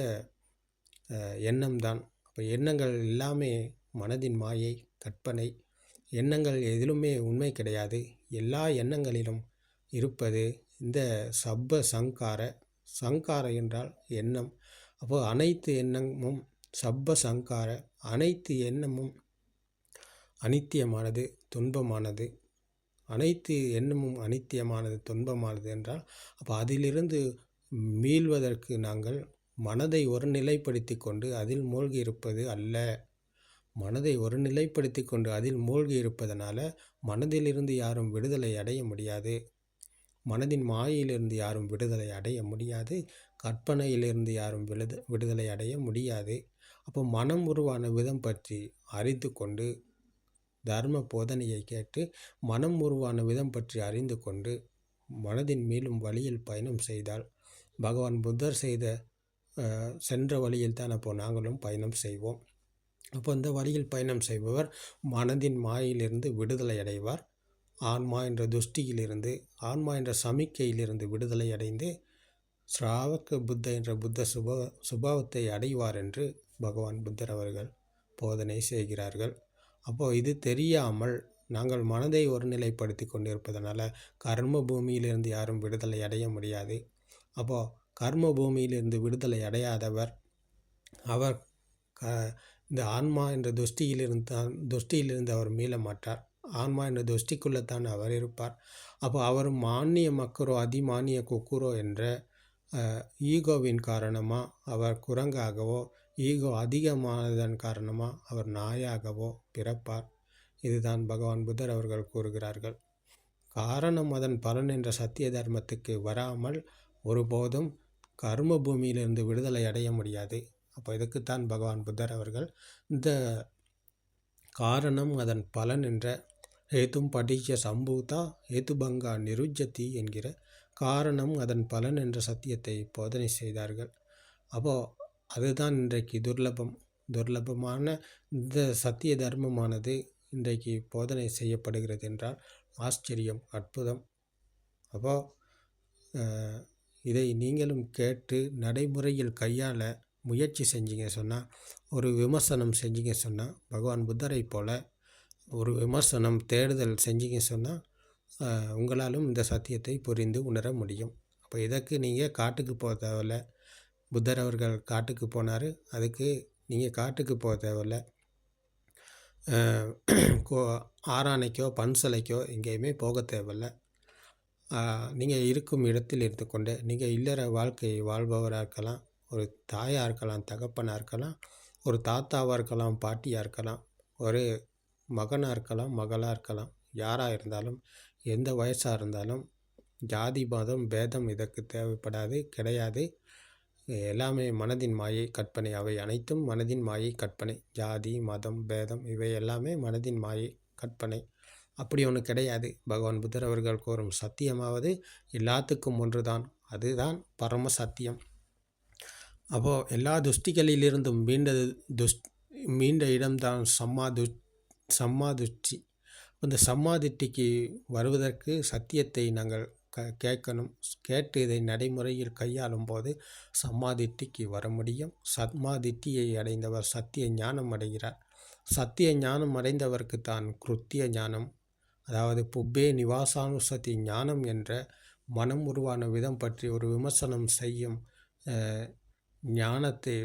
எண்ணம்தான். அப்போ எண்ணங்கள் எல்லாமே மனதின் மாயை, கற்பனை. எண்ணங்கள் எதிலுமே உண்மை கிடையாது. எல்லா எண்ணங்களிலும் இருப்பது இந்த சப்ப சங்கார என்றால் எண்ணம். அப்போது அனைத்து எண்ணமும் சப்ப சங்கார, அனைத்து எண்ணமும் அனித்தியமானது, துன்பமானது. அனைத்து எண்ணமும் அனித்தியமானது, துன்பமானது என்றால் அப்போ அதிலிருந்து மீள்வதற்கு நாங்கள் மனதை ஒருநிலைப்படுத்தி கொண்டு அதில் மூழ்கி இருப்பது அல்ல. மனதை ஒருநிலைப்படுத்தி கொண்டு அதில் மூழ்கி இருப்பதனால மனதிலிருந்து யாரும் விடுதலை அடைய முடியாது. மனதின் மாயையிலிருந்து யாரும் விடுதலை அடைய முடியாது. கற்பனையிலிருந்து யாரும் விடுதலை அடைய முடியாது. அப்போ மனம் உருவான விதம் பற்றி அறிந்து கொண்டு தர்ம போதனையை கேட்டு மனம் உருவான விதம் பற்றி அறிந்து கொண்டு மனதின் மேலும் வழியில் பயணம் செய்தால் பகவான் புத்தர் சென்ற வழியில் தான் அப்போ நாங்களும் பயணம் செய்வோம். அப்போ இந்த வழியில் பயணம் செய்பவர் மனதின் மாயிலிருந்து விடுதலை அடைவார். ஆன்மா என்ற துஷ்டியிலிருந்து, ஆன்மா என்ற சமிக்கையிலிருந்து விடுதலை அடைந்து ஸ்ராவக புத்த என்ற புத்த சுபாவத்தை அடைவார் என்று பகவான் புத்தர் அவர்கள் போதனை செய்கிறார்கள். அப்போது இது தெரியாமல் நாங்கள் மனதை ஒருநிலைப்படுத்தி கொண்டிருப்பதனால கர்ம பூமியிலிருந்து யாரும் விடுதலை அடைய முடியாது. அப்போது கர்ம பூமியிலிருந்து விடுதலை அடையாதவர் அவர் இந்த ஆன்மா என்ற துஷ்டியிலிருந்து அவர் மீள மாட்டார். ஆன்மா என்ற துஷ்டிக்குள்ளே தான் அவர் இருப்பார். அப்போ அவர் மானிய மக்கரோ அதிமானிய குக்குரோ என்ற ஈகோவின் காரணமாக அவர் குரங்காகவோ, ஈகோ அதிகமானதன் காரணமாக அவர் நாயாகவோ பிறப்பார். இதுதான் பகவான் புத்தர் அவர்கள் கூறுகிறார்கள். காரணம் அதன் பலன் என்ற சத்திய தர்மத்துக்கு வராமல் ஒருபோதும் கர்ம பூமியிலிருந்து விடுதலை அடைய முடியாது. அப்போ இதுக்குத்தான் பகவான் புத்தர் அவர்கள் இந்த காரணம் அதன் பலன் என்ற ஹேதும் படிச்ச சம்பூதா ஹேதுபங்கா நிருஜதி என்கிற காரணம் அதன் பலன் என்ற சத்தியத்தை போதனை செய்தார்கள். அப்போது அதுதான் இன்றைக்கு துர்லபமான இந்த சத்திய தர்மமானது இன்றைக்கு போதனை செய்யப்படுகிறது என்றால் ஆச்சரியம், அற்புதம். அப்போது இதை நீங்களும் கேட்டு நடைமுறையில் கையாள முயற்சி செஞ்சீங்க சொன்னால், ஒரு விமர்சனம் செஞ்சீங்க சொன்னால், பகவான் புத்தரை போல் ஒரு விமர்சனம் தேடுதல் செஞ்சீங்க சொன்னால் உங்களாலும் இந்த சத்தியத்தை புரிந்து உணர முடியும். அப்போ இதற்கு நீங்கள் காட்டுக்கு போக தேவையில்ல. புத்தர் அவர்கள் காட்டுக்கு போனார், அதுக்கு நீங்கள் காட்டுக்கு போக தேவையில்ல. ஆராணைக்கோ பன்சலைக்கோ எங்கேயுமே போக தேவையில்ல. நீங்கள் இருக்கும் இடத்தில் இருந்து கொண்டு நீங்கள் இல்லற வாழ்க்கையை வாழ்பவராக இருக்கலாம், ஒரு தாயாக இருக்கலாம், தகப்பனாக இருக்கலாம், ஒரு தாத்தாவாக இருக்கலாம், பாட்டியாக இருக்கலாம், ஒரு மகனாக இருக்கலாம், மகளாக இருக்கலாம். யாராக இருந்தாலும், எந்த வயசாக இருந்தாலும், ஜாதி மதம் பேதம் இதற்கு தேவைப்படாது, கிடையாது. எல்லாமே மனதின் மாயை கற்பனை. அவை அனைத்தும் மனதின் மாயை கற்பனை. ஜாதி மதம் பேதம் இவை எல்லாமே மனதின் மாயை கற்பனை. அப்படி ஒன்று கிடையாது. பகவான் புத்தர் அவர்கள் கூறும் சத்தியமாவது எல்லாத்துக்கும் ஒன்று தான். அதுதான் பரம சத்தியம். அப்போது எல்லா துஷ்டிகளிலிருந்தும் மீண்ட இடம்தான் சம்மாதுஷ்டி. அந்த சம்மாதிட்டிக்கு வருவதற்கு சத்தியத்தை நாங்கள் கேட்கணும். கேட்டு இதை நடைமுறையில் கையாளும் போது சம்மாதிட்டிக்கு வர முடியும். சம்மாதிட்டியை அடைந்தவர் சத்திய ஞானம் அடைகிறார். சத்திய ஞானம் அடைந்தவருக்கு தான் கிருத்திய ஞானம், அதாவது புப்பே நிவாசானுசதி ஞானம் என்ற மனம் உருவான விதம் பற்றி ஒரு விமர்சனம் செய்யும் ஞானத்தை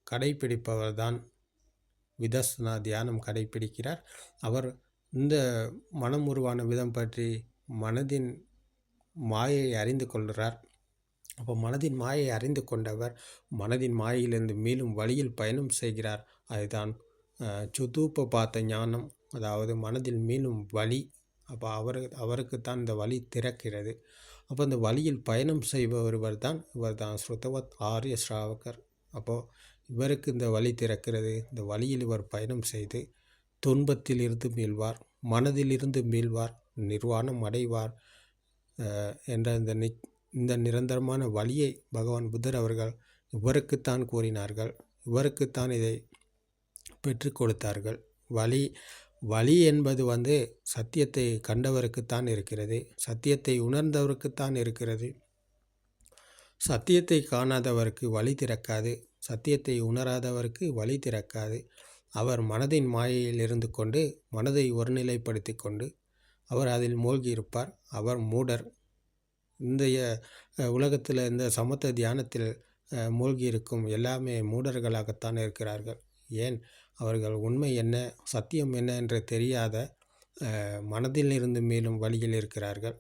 கடைப்பிடிப்பவர்தான் விதர்சனா தியானம் கடைப்பிடிக்கிறார். அவர் இந்த மனம் உருவான விதம் பற்றி மனதின் மாயை அறிந்து கொள்கிறார். அப்போ மனதின் மாயை அறிந்து கொண்டவர் மனதின் மாயையிலிருந்து மீளும் வழியில் பயணம் செய்கிறார். அதுதான் சுதூப்ப பார்த்த ஞானம், அதாவது மனதில் மீளும் வழி. அப்போ அவருக்குத்தான் இந்த வழி திறக்கிறது. அப்போ இந்த வழியில் பயணம் செய்பவர் இவர் தான் ஸ்ருதவத் ஆரிய ஸ்ராவகர். அப்போது இவருக்கு இந்த வழி திறக்கிறது. இந்த வழியில் இவர் பயணம் செய்து துன்பத்தில் இருந்து மீள்வார், மனதிலிருந்து மீள்வார், நிர்வாணம் அடைவார் என்ற இந்த நிரந்தரமான வழியை பகவான் புத்தர் அவர்கள் இவருக்குத்தான் கூறினார்கள். இவருக்குத்தான் இதை பெற்று கொடுத்தார்கள். வழி என்பது சத்தியத்தை கண்டவருக்குத்தான் இருக்கிறது, சத்தியத்தை உணர்ந்தவருக்குத்தான் இருக்கிறது. சத்தியத்தை காணாதவருக்கு வழி திறக்காது, சத்தியத்தை உணராதவருக்கு வழி திறக்காது. அவர் மனதின் மாயையில் இருந்து கொண்டு மனதை ஒருநிலைப்படுத்தி கொண்டு அவர் அதில் மூழ்கி இருப்பார். அவர் மூடர். இன்றைய உலகத்தில் இந்த சமத்த தியானத்தில் மூழ்கி இருக்கும் எல்லாமே மூடர்களாகத்தான் இருக்கிறார்கள். ஏன்? அவர்கள் உண்மை என்ன, சத்தியம் என்ன என்று தெரியாத மனதில் இருந்து மேலும் வழியில் இருக்கிறார்கள்.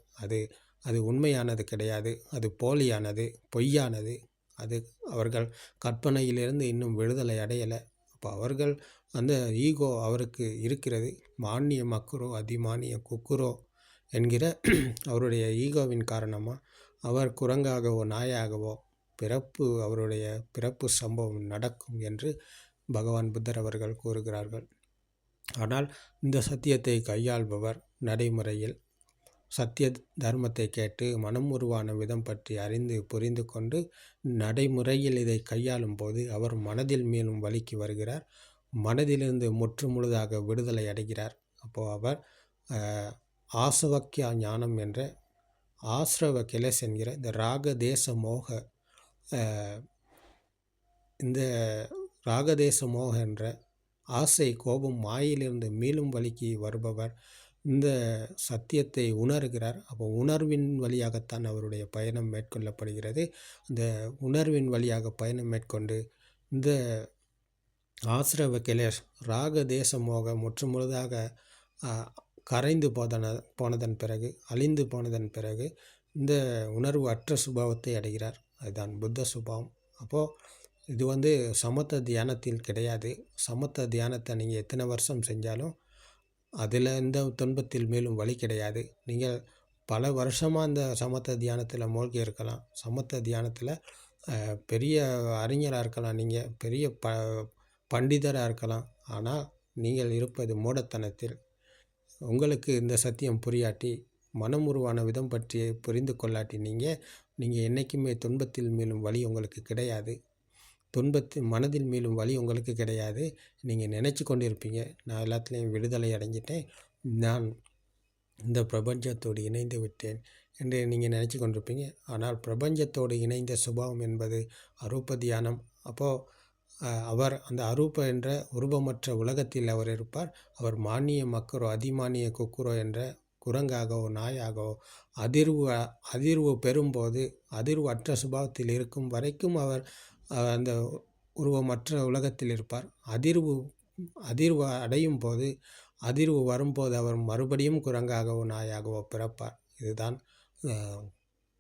அது உண்மையானது கிடையாது, அது போலியானது, பொய்யானது. அது அவர்கள் கற்பனையிலிருந்து இன்னும் விடுதலை அடையலை. அப்போ அவர்கள் அந்த ஈகோ அவருக்கு இருக்கிறது. மானிய மக்குரோ அதிமானிய குக்குரோ என்கிற அவருடைய ஈகோவின் காரணமாக அவர் குரங்காகவோ நாயாகவோ அவருடைய பிறப்பு சம்பவம் நடக்கும் என்று பகவான் புத்தர் அவர்கள் கூறுகிறார்கள். ஆனால் இந்த சத்தியத்தை கையாள்பவர் நடைமுறையில் சத்திய தர்மத்தை கேட்டு மனம் உருவான விதம் பற்றி அறிந்து புரிந்து கொண்டு நடைமுறையில் இதை கையாளும் போது அவர் மனதில் மேலும் வழிக்கு வருகிறார். மனதிலிருந்து முற்று முழுதாக விடுதலை அடைகிறார். அப்போது அவர் ஆசவக்கியா ஞானம் என்ற ஆஸ்ரவ கிளேஸ் என்கிற இந்த ராகதேச மோக என்ற ஆசை கோபம் மாயிலிருந்து மீளும் வழிக்கு வருபவர் இந்த சத்தியத்தை உணர்கிறார். அப்போ உணர்வின் வழியாகத்தான் அவருடைய பயணம் மேற்கொள்ளப்படுகிறது. இந்த உணர்வின் வழியாக பயணம் மேற்கொண்டு இந்த ஆசிரவ கிளேஷ் ராக தேச மோக முற்றுமுழுதாக கரைந்து போனதன் பிறகு, அழிந்து போனதன் பிறகு இந்த உணர்வு அற்ற சுபாவத்தை அடைகிறார். அதுதான் புத்த சுபாவம். அப்போது இது வந்து சமத்த தியானத்தில் கிடையாது. சமத்த தியானத்தை நீங்கள் எத்தனை வருஷம் செஞ்சாலும் அதில் எந்த துன்பத்தில் மேலும் வழி கிடையாது. நீங்கள் பல வருஷமாக அந்த சமத்த தியானத்தில் மூழ்கி இருக்கலாம். சமத்த தியானத்தில் பெரிய அறிஞராக இருக்கலாம், நீங்கள் பெரிய பண்டிதராக இருக்கலாம். ஆனால் நீங்கள் இருப்பது மூடத்தனத்தில். உங்களுக்கு இந்த சத்தியம் புரியாட்டி, மனம் உருவான விதம் பற்றி புரிந்து கொள்ளாட்டி நீங்கள் என்றைக்குமே துன்பத்தில் மேலும் வழி உங்களுக்கு கிடையாது. மனதில் மேலும் வழி உங்களுக்கு கிடையாது. நீங்கள் நினச்சி கொண்டு இருப்பீங்க, நான் எல்லாத்துலேயும் விடுதலை அடைஞ்சிட்டேன், நான் இந்த பிரபஞ்சத்தோடு இணைந்து விட்டேன் என்று நீங்கள் நினச்சி கொண்டிருப்பீங்க. ஆனால் பிரபஞ்சத்தோடு இணைந்த சுபாவம் என்பது அரூப தியானம். அப்போது அவர் அந்த அரூப என்ற உருவமற்ற உலகத்தில் அவர் இருப்பார். அவர் மானிய மக்கரோ அதிமானிய குக்குரோ என்ற குரங்காகவோ நாயாகவோ அதிர்வு பெறும்போது, அதிர்வு அற்ற சுபாவத்தில் இருக்கும் வரைக்கும் அவர் அந்த உருவமற்ற உலகத்தில் இருப்பார். அதிர்வு அடையும் போது, அதிர்வு வரும்போது அவர் மறுபடியும் குரங்காகவோ நாயாகவோ பிறப்பார். இதுதான்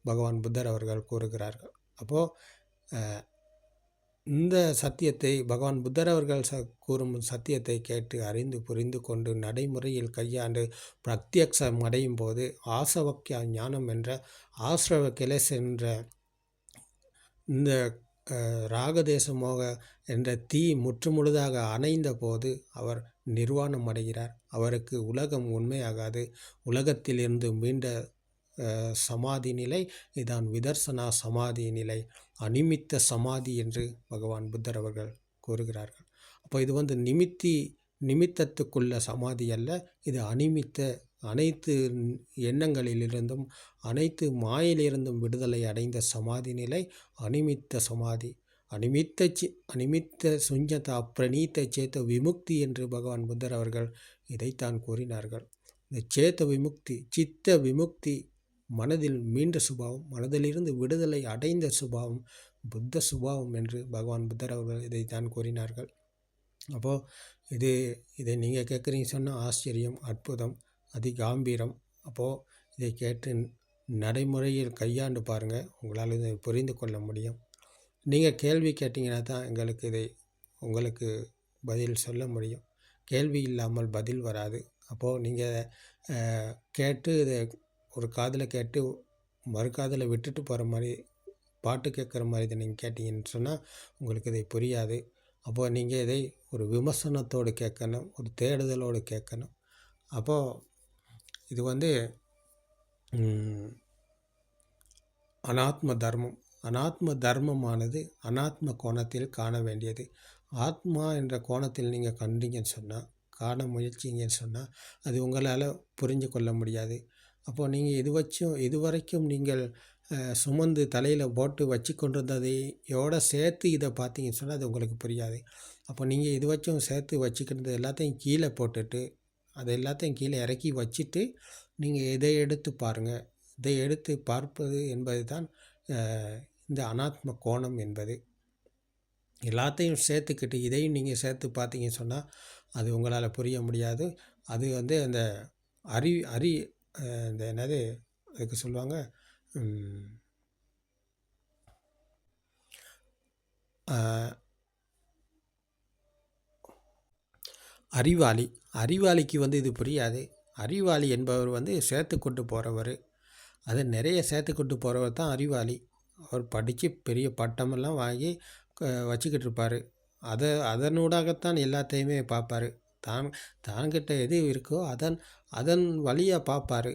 பகவான் புத்தர் அவர்கள் கூறுகிறார்கள். அப்போது இந்த சத்தியத்தை பகவான் புத்தர் அவர்கள் கூறும் சத்தியத்தை கேட்டு அறிந்து புரிந்து கொண்டு நடைமுறையில் கையாண்டு பிரத்யக்ஷம் அடையும் போது ஆசவக்கிய ஞானம் என்ற ஆசிரவ கிளேஷ் என்ற இந்த ராகதேச மோக என்ற தீ முற்றுமுழுதாக அணைந்த போது அவர் நிர்வாணம் அடைகிறார். அவருக்கு உலகம் உண்மையாகாது. உலகத்திலிருந்து மீண்ட சமாதி நிலை இதான் விதர்சனா சமாதி நிலை, அனிமித்த சமாதி என்று பகவான் புத்தர் அவர்கள் கூறுகிறார்கள். அப்போ இது வந்து நிமித்தத்துக்குள்ள சமாதி அல்ல, இது அனிமித்த, அனைத்து எண்ணங்களிலிருந்தும் அனைத்து மாயிலிருந்தும் விடுதலை அடைந்த சமாதி நிலை அனிமித்த சமாதி. அனிமித்த சுஞ்சத அப்ரணீத்த சேத்த விமுக்தி என்று பகவான் புத்தர் அவர்கள் இதைத்தான் கூறினார்கள். இந்த சேத்த விமுக்தி, சித்த விமுக்தி, மனதில் மீண்ட சுபாவம், மனதிலிருந்து விடுதலை அடைந்த சுபாவம் புத்த சுபாவம் என்று பகவான் புத்தர் அவர்கள் இதைத்தான் கூறினார்கள். அப்போது இதை நீங்கள் கேட்குறீங்க சொன்னால் ஆச்சரியம், அற்புதம், அதிகாம்பீரம். அப்போது இதை கேட்டு நடைமுறையில் கையாண்டு பாருங்கள், உங்களால் இதை புரிந்து கொள்ள முடியும். நீங்கள் கேள்வி கேட்டிங்கன்னா தான் உங்களுக்கு பதில் சொல்ல முடியும். கேள்வி இல்லாமல் பதில் வராது. அப்போது நீங்கள் கேட்டு இதை ஒரு காதில் கேட்டு மறு காதில் விட்டுட்டு போகிற மாதிரி, பாட்டு கேட்குற மாதிரி இதை நீங்கள் கேட்டிங்கன்னு சொன்னால் உங்களுக்கு இதை புரியாது. அப்போது நீங்கள் இதை ஒரு விமர்சனத்தோடு கேட்கணும், ஒரு தேடுதலோடு கேட்கணும். அப்போது இது வந்து அனாத்ம தர்மம். அனாத்ம தர்மமானது அனாத்ம கோணத்தில் காண வேண்டியது. ஆத்மா என்ற கோணத்தில் நீங்கள் கண்டீங்கன்னு சொன்னால், காண முயற்சிங்கன்னு சொன்னால் அது உங்களால் புரிஞ்சு கொள்ள முடியாது. அப்போது நீங்கள் இதுவரைக்கும் நீங்கள் சுமந்து தலையில் போட்டு வச்சு கொண்டிருந்ததையோட சேர்த்து இதை பார்த்தீங்கன்னு சொன்னால் அது உங்களுக்கு புரியாது. அப்போ நீங்கள் இதுவரைக்கும் சேர்த்து வச்சுக்கிட்டது எல்லாத்தையும் கீழே போட்டுட்டு, அதை எல்லாத்தையும் கீழே இறக்கி வச்சுட்டு நீங்கள் இதை எடுத்து பாருங்கள். இதை எடுத்து பார்ப்பது என்பது தான் இந்த அனாத்ம கோணம் என்பது. எல்லாத்தையும் சேர்த்துக்கிட்டு இதையும் நீங்கள் சேர்த்து பார்த்தீங்கன்னு சொன்னால் அது உங்களால் புரிய முடியாது. அது வந்து அந்த இந்த என்னது அதுக்கு சொல்லுவாங்க, அறிவாளிக்கு வந்து இது புரியாது. அறிவாளி என்பவர் வந்து சேர்த்து கொண்டு போகிறவர், அதை நிறைய சேர்த்து கொண்டு போகிறவர் தான் அறிவாளி. அவர் படித்து பெரிய பட்டமெல்லாம் வாங்கி வச்சுக்கிட்டு இருப்பார். அதனூடாகத்தான் எல்லாத்தையுமே பார்ப்பார். தான்கிட்ட எது இருக்கோ அதன் வழியாக பார்ப்பார்.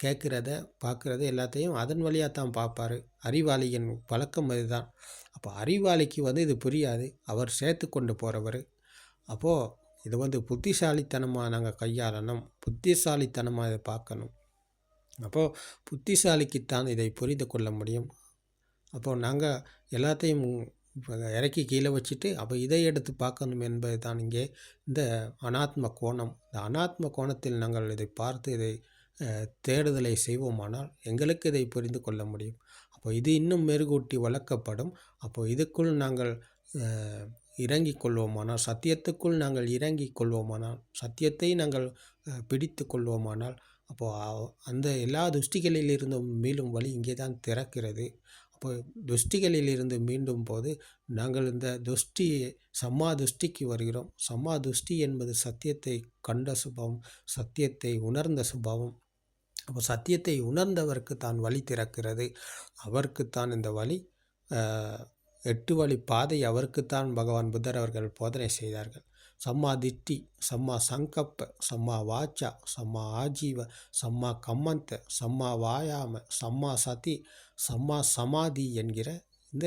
கேட்குறத பார்க்குறது எல்லாத்தையும் அதன் வழியாக தான் பார்ப்பார். அறிவாளியின் பழக்கம் அதுதான். அப்போ அறிவாளிக்கு வந்து இது புரியாது, அவர் சேர்த்து கொண்டு போகிறவர். அப்போது இது வந்து புத்திசாலித்தனமாக நாங்கள் கையாளணும், புத்திசாலித்தனமாக இதை பார்க்கணும். அப்போது புத்திசாலிக்குத்தான் இதை புரிந்து கொள்ள முடியும். அப்போது நாங்கள் எல்லாத்தையும் இப்போ இறக்கி கீழே வச்சுட்டு அப்போ இதை எடுத்து பார்க்கணும் என்பது தான் இங்கே இந்த அனாத்ம கோணம். இந்த அனாத்ம கோணத்தில் நாங்கள் இதை பார்த்து இதை தேடுதலை செய்வோமானால் எங்களுக்கு இதை புரிந்து கொள்ள முடியும். அப்போ இது இன்னும் மெருகூட்டி வளர்க்கப்படும். அப்போ இதுக்குள் நாங்கள் இறங்கிக் கொள்வோமானால், சத்தியத்துக்குள் நாங்கள் இறங்கிக் கொள்வோமானால், சத்தியத்தை நாங்கள் பிடித்து கொள்வோமானால், அப்போது அந்த எல்லா துஷ்டிகளில் இருந்தும் மீளும் வழி இங்கே தான் திறக்கிறது. அப்போ துஷ்டிகளில் இருந்து மீண்டும் போது நாங்கள் இந்த சம்மா துஷ்டிக்கு வருகிறோம். சம்மா துஷ்டி என்பது சத்தியத்தை கண்ட சுபாவம், சத்தியத்தை உணர்ந்த சுபாவம். அப்போ சத்தியத்தை உணர்ந்தவருக்கு தான் வழி திறக்கிறது. அவருக்குத்தான் இந்த வழி 8 வழி பாதை அவருக்குத்தான் பகவான் புத்தர் அவர்கள் போதனை செய்தார்கள். சம்மா திட்டி, சம்மா சங்கப்ப, சம்மா வாச்சா, சம்மா ஆஜீவ, சம்மா கம்மந்த, சம்மா வாயாம, சம்மா சதி, சம்மா சமாதி என்கிற இந்த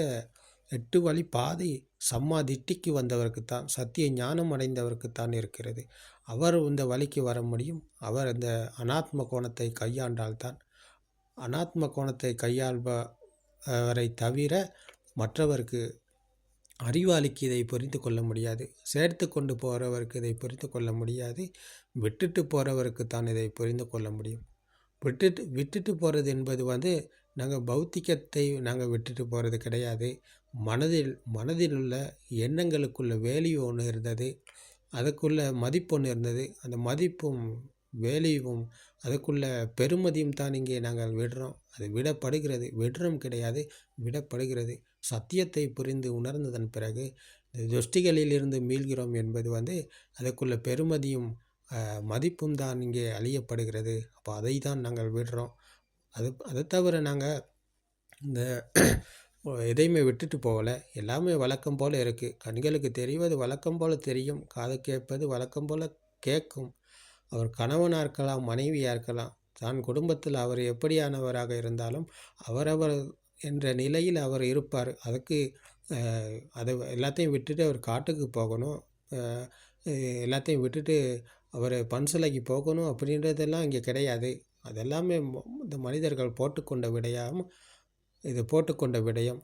8 வழி பாதை சம்மா திட்டிக்கு வந்தவருக்குத்தான், சத்திய ஞானம் அடைந்தவருக்குத்தான் இருக்கிறது. அவர் இந்த வழிக்கு வர முடியும். அவர் இந்த அனாத்ம கோணத்தை கையாண்டால்தான். அனாத்ம கோணத்தை கையாள்பவரை தவிர மற்றவருக்கு அறிவாளிக்கு இதை புரிந்து கொள்ள முடியாது. சேர்த்து கொண்டு போகிறவருக்கு இதை புரிந்து கொள்ள முடியாது. விட்டுட்டு போகிறவருக்கு தான் இதை புரிந்து கொள்ள முடியும். விட்டுட்டு போகிறது என்பது நாங்கள் பௌத்திகத்தை நாங்கள் விட்டுட்டு போகிறது கிடையாது. மனதில் உள்ள எண்ணங்களுக்குள்ள வேல்யூ ஒன்று இருந்தது, அதுக்குள்ள மதிப்பு ஒன்று இருந்தது. அந்த மதிப்பும் வேல்யூவும் அதுக்குள்ள பெருமதியும் தான் இங்கே நாங்கள் விடுறோம். அது விடப்படுகிறது. விடுறோம் கிடையாது, விடப்படுகிறது. சத்தியத்தை புரிந்து உணர்ந்ததன் பிறகு துஷ்டிகளில் இருந்து மீள்கிறோம் என்பது அதுக்குள்ள பெருமதியும் மதிப்பும் தான் இங்கே அழியப்படுகிறது. அப்போ அதை தான் நாங்கள் விடுறோம். அதை தவிர நாங்கள் இந்த எதையுமே விட்டுட்டு போகலை. எல்லாமே வழக்கம் போல் இருக்குது. கண்களுக்கு தெரிவது வழக்கம் போல் தெரியும், காது கேட்பது வழக்கம் போல் கேட்கும். அவர் கணவனாக இருக்கலாம், மனைவியாக இருக்கலாம், தான் குடும்பத்தில் அவர் எப்படியானவராக இருந்தாலும் அவரவர் என்ற நிலையில் அவர் இருப்பார். அதுக்கு அதை எல்லாத்தையும் விட்டுட்டு அவர் காட்டுக்கு போகணும், எல்லாத்தையும் விட்டுட்டு அவர் பன்சலைக்கு போகணும் அப்படின்றதெல்லாம் இங்கே கிடையாது. அதெல்லாமே இந்த மனிதர்கள் போட்டுக்கொண்ட விடயம்.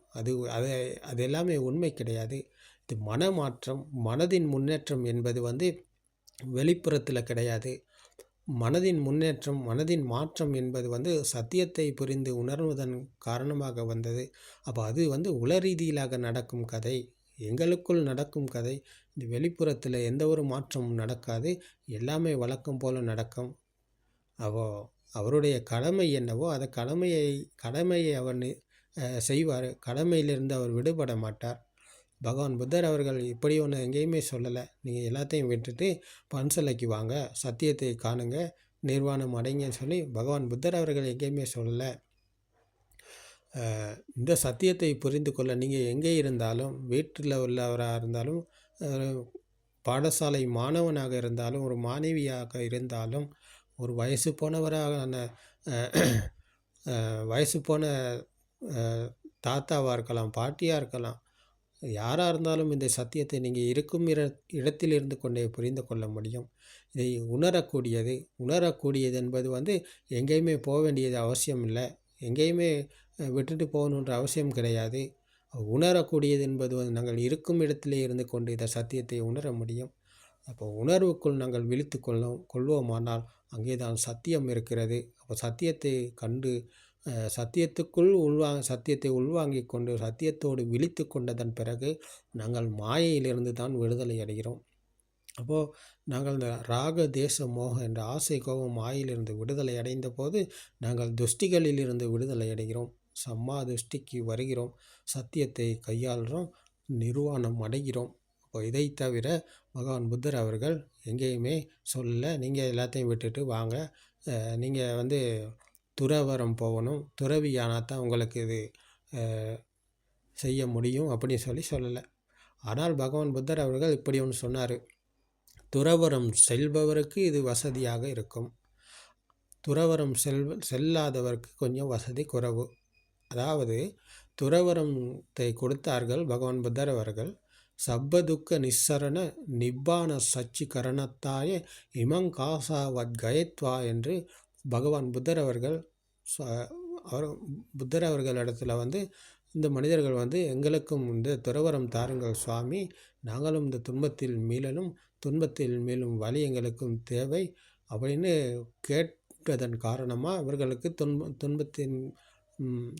அது எல்லாமே உண்மை கிடையாது. இது மனமாற்றம், மனதின் முன்னேற்றம் என்பது வெளிப்புறத்தில் கிடையாது. மனதின் முன்னேற்றம், மனதின் மாற்றம் என்பது சத்தியத்தை புரிந்து உணர்வதன் காரணமாக வந்தது. அப்போ அது உள ரீதியிலாக நடக்கும் கதை, எங்களுக்குள் நடக்கும் கதை. இந்த வெளிப்புறத்தில் எந்த ஒரு மாற்றமும் நடக்காது. எல்லாமே வழக்கம் போல் நடக்கும். அவருடைய கடமை என்னவோ அந்த கடமையை அவர் செய்வார். கடமையிலிருந்து அவர் விடுபட மாட்டார். பகவான் புத்தர் அவர்கள் இப்படி ஒன்று எங்கேயுமே சொல்லலை. நீங்கள் எல்லாத்தையும் விட்டுட்டு பன்சலைக்கு வாங்க, சத்தியத்தை காணுங்க, நிர்வாணம் அடைங்கன்னு சொல்லி பகவான் புத்தர் அவர்கள் எங்கேயுமே சொல்லலை. இந்த சத்தியத்தை புரிந்து கொள்ள நீங்கள் எங்கே இருந்தாலும், வீட்டில் உள்ளவராக இருந்தாலும், பாடசாலை மாணவனாக இருந்தாலும், ஒரு மாணவியாக இருந்தாலும், ஒரு வயசு போன தாத்தாவாக இருக்கலாம், பாட்டியாக இருக்கலாம், யாராக இருந்தாலும் இந்த சத்தியத்தை நீங்கள் இருக்கும் இடத்தில் இருந்து கொண்டே புரிந்து கொள்ள முடியும். இதை உணரக்கூடியது என்பது எங்கேயுமே போக வேண்டியது அவசியம் இல்லை, எங்கேயுமே விட்டுட்டு போகணுன்ற அவசியம் கிடையாது. உணரக்கூடியது என்பது நாங்கள் இருக்கும் இடத்திலே இருந்து கொண்டு இந்த சத்தியத்தை உணர முடியும். அப்போ உணர்வுக்குள் நாங்கள் விழித்து கொள்வோமானால் அங்கே தான் சத்தியம் இருக்கிறது. அப்போ சத்தியத்தை கண்டு சத்தியத்தை உள்வாங்கிக் கொண்டு சத்தியத்தோடு விழித்து கொண்டதன் பிறகு நாங்கள் மாயையிலிருந்து தான் விடுதலை அடைகிறோம். அப்போது நாங்கள் இந்த ராக தேச மோக என்ற ஆசை கோபம் மாயிலிருந்து விடுதலை அடைந்த போது நாங்கள் துஷ்டிகளிலிருந்து விடுதலை அடைகிறோம். சம்மா துஷ்டிக்கு வருகிறோம், சத்தியத்தை கையாளுறோம், நிர்வாணம் அடைகிறோம். அப்போ இதை தவிர பகவான் புத்தர் அவர்கள் எங்கேயுமே சொல்லலை, நீங்கள் எல்லாத்தையும் விட்டுட்டு வாங்க, நீங்கள் துறவரம் போகணும், துறவியானால் தான் உங்களுக்கு இது செய்ய முடியும் அப்படின்னு சொல்லலை. ஆனால் பகவான் புத்தர் அவர்கள் இப்படி ஒன்று சொன்னார். துறவரம் செல்பவருக்கு இது வசதியாக இருக்கும், துறவரம் செல்லாதவருக்கு கொஞ்சம் வசதி குறைவு. அதாவது துறவரத்தை கொடுத்தார்கள் பகவான் புத்தர் அவர்கள். சப்பதுக்க நிஸ்ஸரண நிப்பான சச்சி கரணத்தாய இமங்காசாவத் கயத்வா என்று பகவான் புத்தர் அவர்களிடத்தில் இந்த மனிதர்கள் வந்து எங்களுக்கும் இந்த துறவரம் தாருங்கள் சுவாமி, நாங்களும் இந்த துன்பத்தில் மீளணும், துன்பத்தில் மீளும் வழி எங்களுக்கும் தேவை அப்படின்னு கேட்டதன் காரணமாக இவர்களுக்கு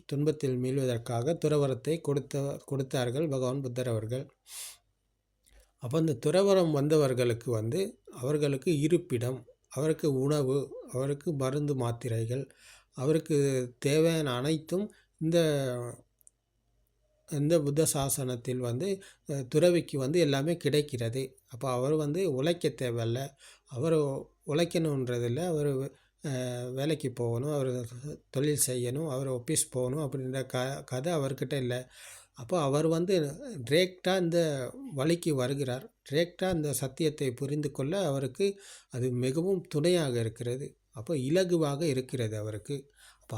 துன்பத்தில் மீள்வதற்காக துறவரத்தை கொடுத்தார்கள் பகவான் புத்தர் அவர்கள். அப்போ இந்த துறவரம் வந்தவர்களுக்கு வந்து அவர்களுக்கு இருப்பிடம், அவருக்கு உணவு, அவருக்கு மருந்து மாத்திரைகள், அவருக்கு தேவையான அனைத்தும் இந்த இந்த புத்த சாசனத்தில் வந்து துறவிக்கு வந்து எல்லாமே கிடைக்கிறது. அப்போ அவர் வந்து உழைக்க தேவையில்ல, அவர் உழைக்கணுன்றதில்ல, அவர் வேலைக்கு போகணும், அவர் தொழில் செய்யணும், அவர் ஆஃபீஸ் போகணும் அப்படின்ற கதை அவர்கிட்ட இல்லை. அப்போ அவர் வந்து டிரெக்டாக இந்த வழிக்கு வருகிறார். டிரெக்டாக இந்த சத்தியத்தை புரிந்து கொள்ள அவருக்கு அது மிகவும் துணையாக இருக்கிறது. அப்போ இலகுவாக இருக்கிறது அவருக்கு. அப்போ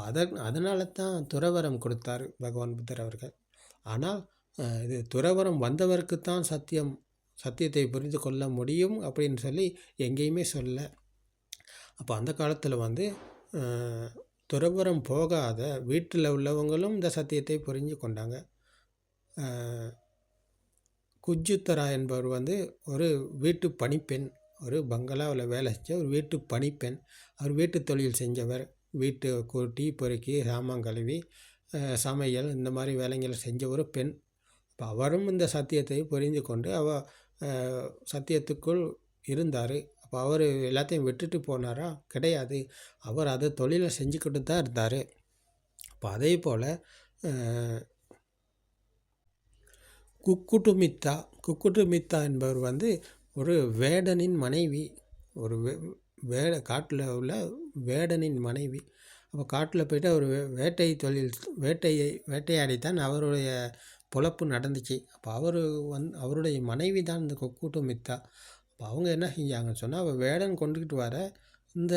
அதனால தான் துறவரம் கொடுத்தார் பகவான் புத்தர் அவர்கள். ஆனால் இது துறவரம் வந்தவருக்கு தான் சத்தியத்தை புரிந்து கொள்ள முடியும் அப்படின்னு சொல்லி எங்கேயுமே சொல்ல. அப்போ அந்த காலத்தில் வந்து துறவரம் போகாத வீட்டில் உள்ளவங்களும் இந்த சத்தியத்தை புரிஞ்சு கொண்டாங்க. குஜுத்தரா என்பவர் வந்து ஒரு வீட்டு பணிப்பெண், ஒரு பங்களாவில் வேலை செஞ்ச ஒரு வீட்டு பணிப்பெண். அவர் வீட்டு தொழில் செஞ்சவர். வீட்டு கூட்டி பொறுக்கி சாமான் கழுவி சமையல் இந்த மாதிரி வேலைகளை செஞ்ச ஒரு பெண். இப்போ அவரும் இந்த சத்தியத்தை புரிந்து கொண்டு சத்தியத்துக்குள் இருந்தார். அப்போ அவர் எல்லாத்தையும் விட்டுட்டு போனாரா? கிடையாது. அவர் அதை தொழிலை செஞ்சுக்கிட்டு தான் இருந்தார். அப்போ அதே போல் குக்குட்டுமித்தா என்பவர் வந்து ஒரு வேடனின் மனைவி, ஒரு காட்டில் உள்ள வேடனின் மனைவி. அப்போ காட்டில் போய்ட்டு அவர் வேட்டையாடித்தான் அவருடைய பொழப்பு நடந்துச்சு. அப்போ அவருடைய மனைவி தான் இந்த குக்குட்டுமித்தா. அப்போ அவங்க என்ன செஞ்சாங்கன்னு சொன்னால், அவர் வேடன் கொண்டுக்கிட்டு வர இந்த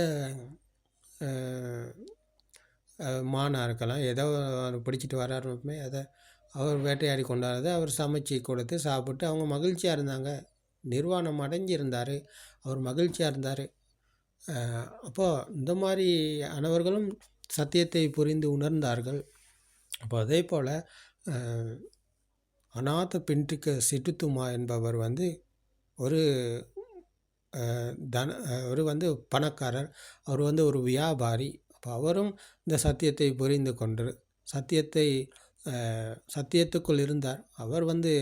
மானாக இருக்கலாம், ஏதோ பிடிச்சிட்டு வராருமே, அதை அவர் வேட்டையாடி கொண்டாடுறதை அவர் சமைச்சு கொடுத்து சாப்பிட்டு அவங்க மகிழ்ச்சியாக இருந்தாங்க. நிர்வாணம் அடைஞ்சிருந்தார், அவர் மகிழ்ச்சியாக இருந்தார். அப்போது இந்த மாதிரி அனைவர்களும் சத்தியத்தை புரிந்து உணர்ந்தார்கள். அப்போ அதே போல் அநாத பிண்டிக சிட்டுத்துமா என்பவர் வந்து ஒரு வந்து பணக்காரர், அவர் வந்து ஒரு வியாபாரி. அப்போ அவரும் இந்த சத்தியத்தை புரிந்து கொண்டு சத்தியத்துக்குள் இருந்தார். அவர் வந்து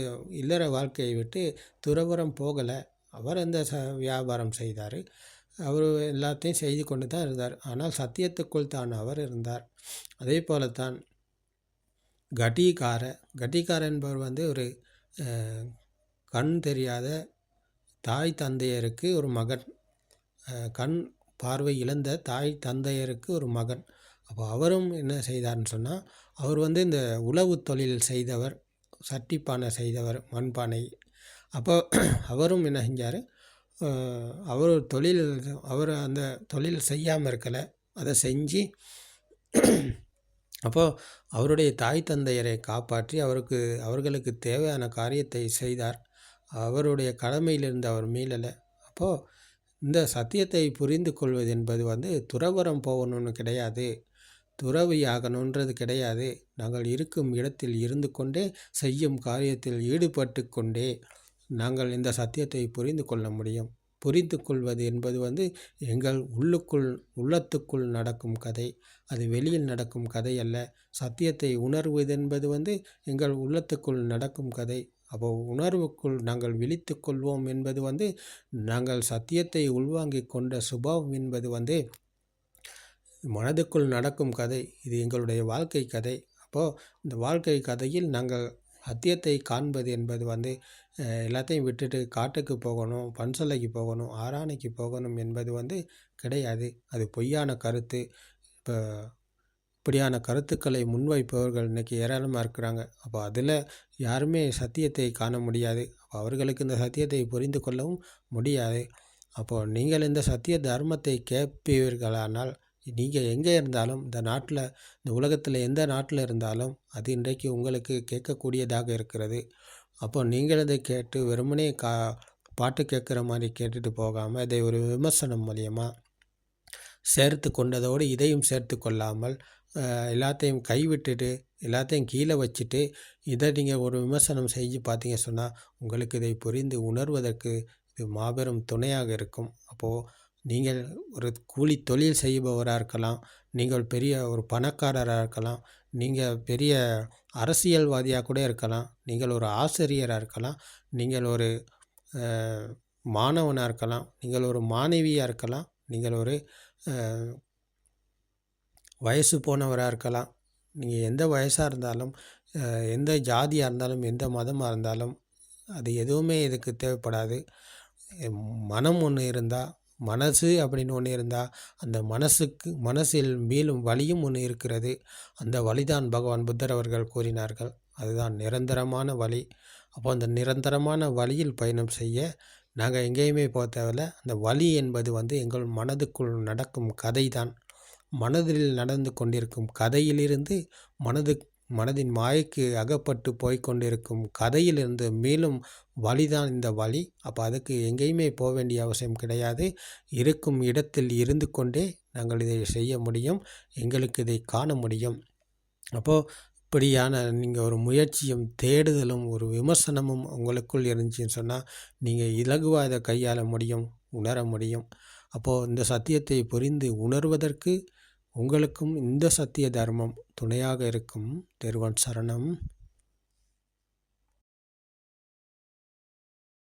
இல்லற வாழ்க்கையை விட்டு துறவரம் போகலை. அவர் அந்த வியாபாரம் செய்தார், அவர் எல்லாத்தையும் செய்து கொண்டு தான் இருந்தார். ஆனால் சத்தியத்துக்குள் தான் அவர் இருந்தார். அதே போல தான் கட்டிகார என்பவர் வந்து ஒரு கண் தெரியாத தாய் தந்தையருக்கு ஒரு மகன், கண் பார்வை இழந்த தாய் தந்தையருக்கு ஒரு மகன். அப்போ அவரும் என்ன செய்தார்னு சொன்னால், அவர் வந்து இந்த உழவு தொழில் செய்தவர், சட்டிப்பானை செய்தவர், மண்பானை. அப்போ அவரும் என்ன செஞ்சார், அவர் அந்த தொழில் செய்யாமல் இருக்கலை, அதை செஞ்சு அப்போது அவருடைய தாய் தந்தையரை காப்பாற்றி அவர்களுக்கு தேவையான காரியத்தை செய்தார். அவருடைய கடமையிலிருந்து அவர் மீளலை. அப்போது இந்த சத்தியத்தை புரிந்து கொள்வது என்பது வந்து துறவரம் போகணும்னு கிடையாது, துறவியாகணுன்றது கிடையாது. நாங்கள் இருக்கும் இடத்தில் இருந்து கொண்டே செய்யும் காரியத்தில் ஈடுபட்டு கொண்டே நாங்கள் இந்த சத்தியத்தை புரிந்து கொள்ள முடியும். புரிந்து கொள்வது என்பது வந்து எங்கள் உள்ளத்துக்குள் நடக்கும் கதை, அது வெளியில் நடக்கும் கதை அல்ல. சத்தியத்தை உணர்வது என்பது வந்து எங்கள் உள்ளத்துக்குள் நடக்கும் கதை. அப்போ உணர்வுக்குள் நாங்கள் விழித்து கொள்வோம் என்பது வந்து நாங்கள் சத்தியத்தை உள்வாங்கிக் கொண்ட சுபாவம் என்பது வந்து மனதுக்குள் நடக்கும் கதை. இது எங்களுடைய வாழ்க்கை கதை. அப்போது இந்த வாழ்க்கை கதையில் நாங்கள் சத்தியத்தை காண்பது என்பது வந்து எல்லாத்தையும் விட்டுட்டு காட்டுக்கு போகணும், பன்சலைக்கு போகணும், ஆராணைக்கு போகணும் என்பது வந்து கிடையாது. அது பொய்யான கருத்து. இப்போ இப்படியான கருத்துக்களை முன்வைப்பவர்கள் இன்றைக்கி ஏராளமாக இருக்கிறாங்க. அப்போ அதில் யாருமே சத்தியத்தை காண முடியாது. அப்போ அவர்களுக்கு இந்த சத்தியத்தை புரிந்து கொள்ளவும் முடியாது. அப்போது நீங்கள் இந்த சத்திய தர்மத்தை கேட்பீர்களானால், நீங்கள் எங்கே இருந்தாலும் இந்த உலகத்தில் எந்த நாட்டில் இருந்தாலும் அது இன்றைக்கு உங்களுக்கு கேட்கக்கூடியதாக இருக்கிறது. அப்போ நீங்கள் அதை கேட்டு வெறுமனே பாட்டு கேட்குற மாதிரி கேட்டுட்டு போகாமல், இதை ஒரு விமர்சனம் மூலியமாக சேர்த்து கொண்டதோடு இதையும் சேர்த்து கொள்ளாமல் எல்லாத்தையும் கைவிட்டுட்டு எல்லாத்தையும் கீழே வச்சுட்டு இதை நீங்கள் ஒரு விமர்சனம் செஞ்சு பார்த்தீங்க சொன்னால் உங்களுக்கு இதை புரிந்து உணர்வதற்கு இது மாபெரும் துணையாக இருக்கும். அப்போது நீங்கள் ஒரு கூலி தொழில் செய்பவராக இருக்கலாம், நீங்கள் பெரிய ஒரு பணக்காரராக இருக்கலாம், நீங்கள் பெரிய அரசியல்வாதியாக கூட இருக்கலாம், நீங்கள் ஒரு ஆசிரியராக இருக்கலாம், நீங்கள் ஒரு மாணவனாக இருக்கலாம், நீங்கள் ஒரு மாணவியாக இருக்கலாம், நீங்கள் ஒரு வயசு போனவராக இருக்கலாம். நீங்கள் எந்த வயசாக இருந்தாலும், எந்த ஜாதியாக இருந்தாலும், எந்த மதமாக இருந்தாலும் அது எதுவுமே இதுக்கு தேவைப்படாது. மனம் ஒன்று இருந்தால், மனசு அப்படின்னு ஒன்று இருந்தால், அந்த மனசில் மீளும் வலியும் ஒன்று இருக்கிறது. அந்த வலிதான் பகவான் புத்தர் அவர்கள் கூறினார்கள். அதுதான் நிரந்தரமான வலி. அப்போ அந்த நிரந்தரமான வலியில் பயணம் செய்ய நாங்கள் எங்கேயுமே போக தேவையில்ல. அந்த வலி என்பது எங்கள் மனதுக்குள் நடக்கும் கதை தான். மனதில் நடந்து கொண்டிருக்கும் கதையிலிருந்து மனதின் மாயைக்கு அகப்பட்டு போய்கொண்டிருக்கும் கதையிலிருந்து மீளும் வலிதான் இந்த வலி. அப்போ அதுக்கு எங்கேயுமே போக வேண்டிய அவசியம் கிடையாது. இருக்கும் இடத்தில் இருந்து கொண்டே நாங்கள் இதை செய்ய முடியும். எங்களுக்கு இதை காண முடியும். அப்போது இப்படியான நீங்கள் ஒரு முயற்சியும் தேடுதலும் ஒரு விமர்சனமும் உங்களுக்குள் இருந்துச்சுன்னு சொன்னால் நீங்கள் இலகுவாக இதை கையாள முடியும், உணர முடியும். அப்போது இந்த சத்தியத்தை புரிந்து உணர்வதற்கு உங்களுக்கும் இந்த சத்திய தர்மம் துணையாக இருக்கும். திருவன் சரணம்.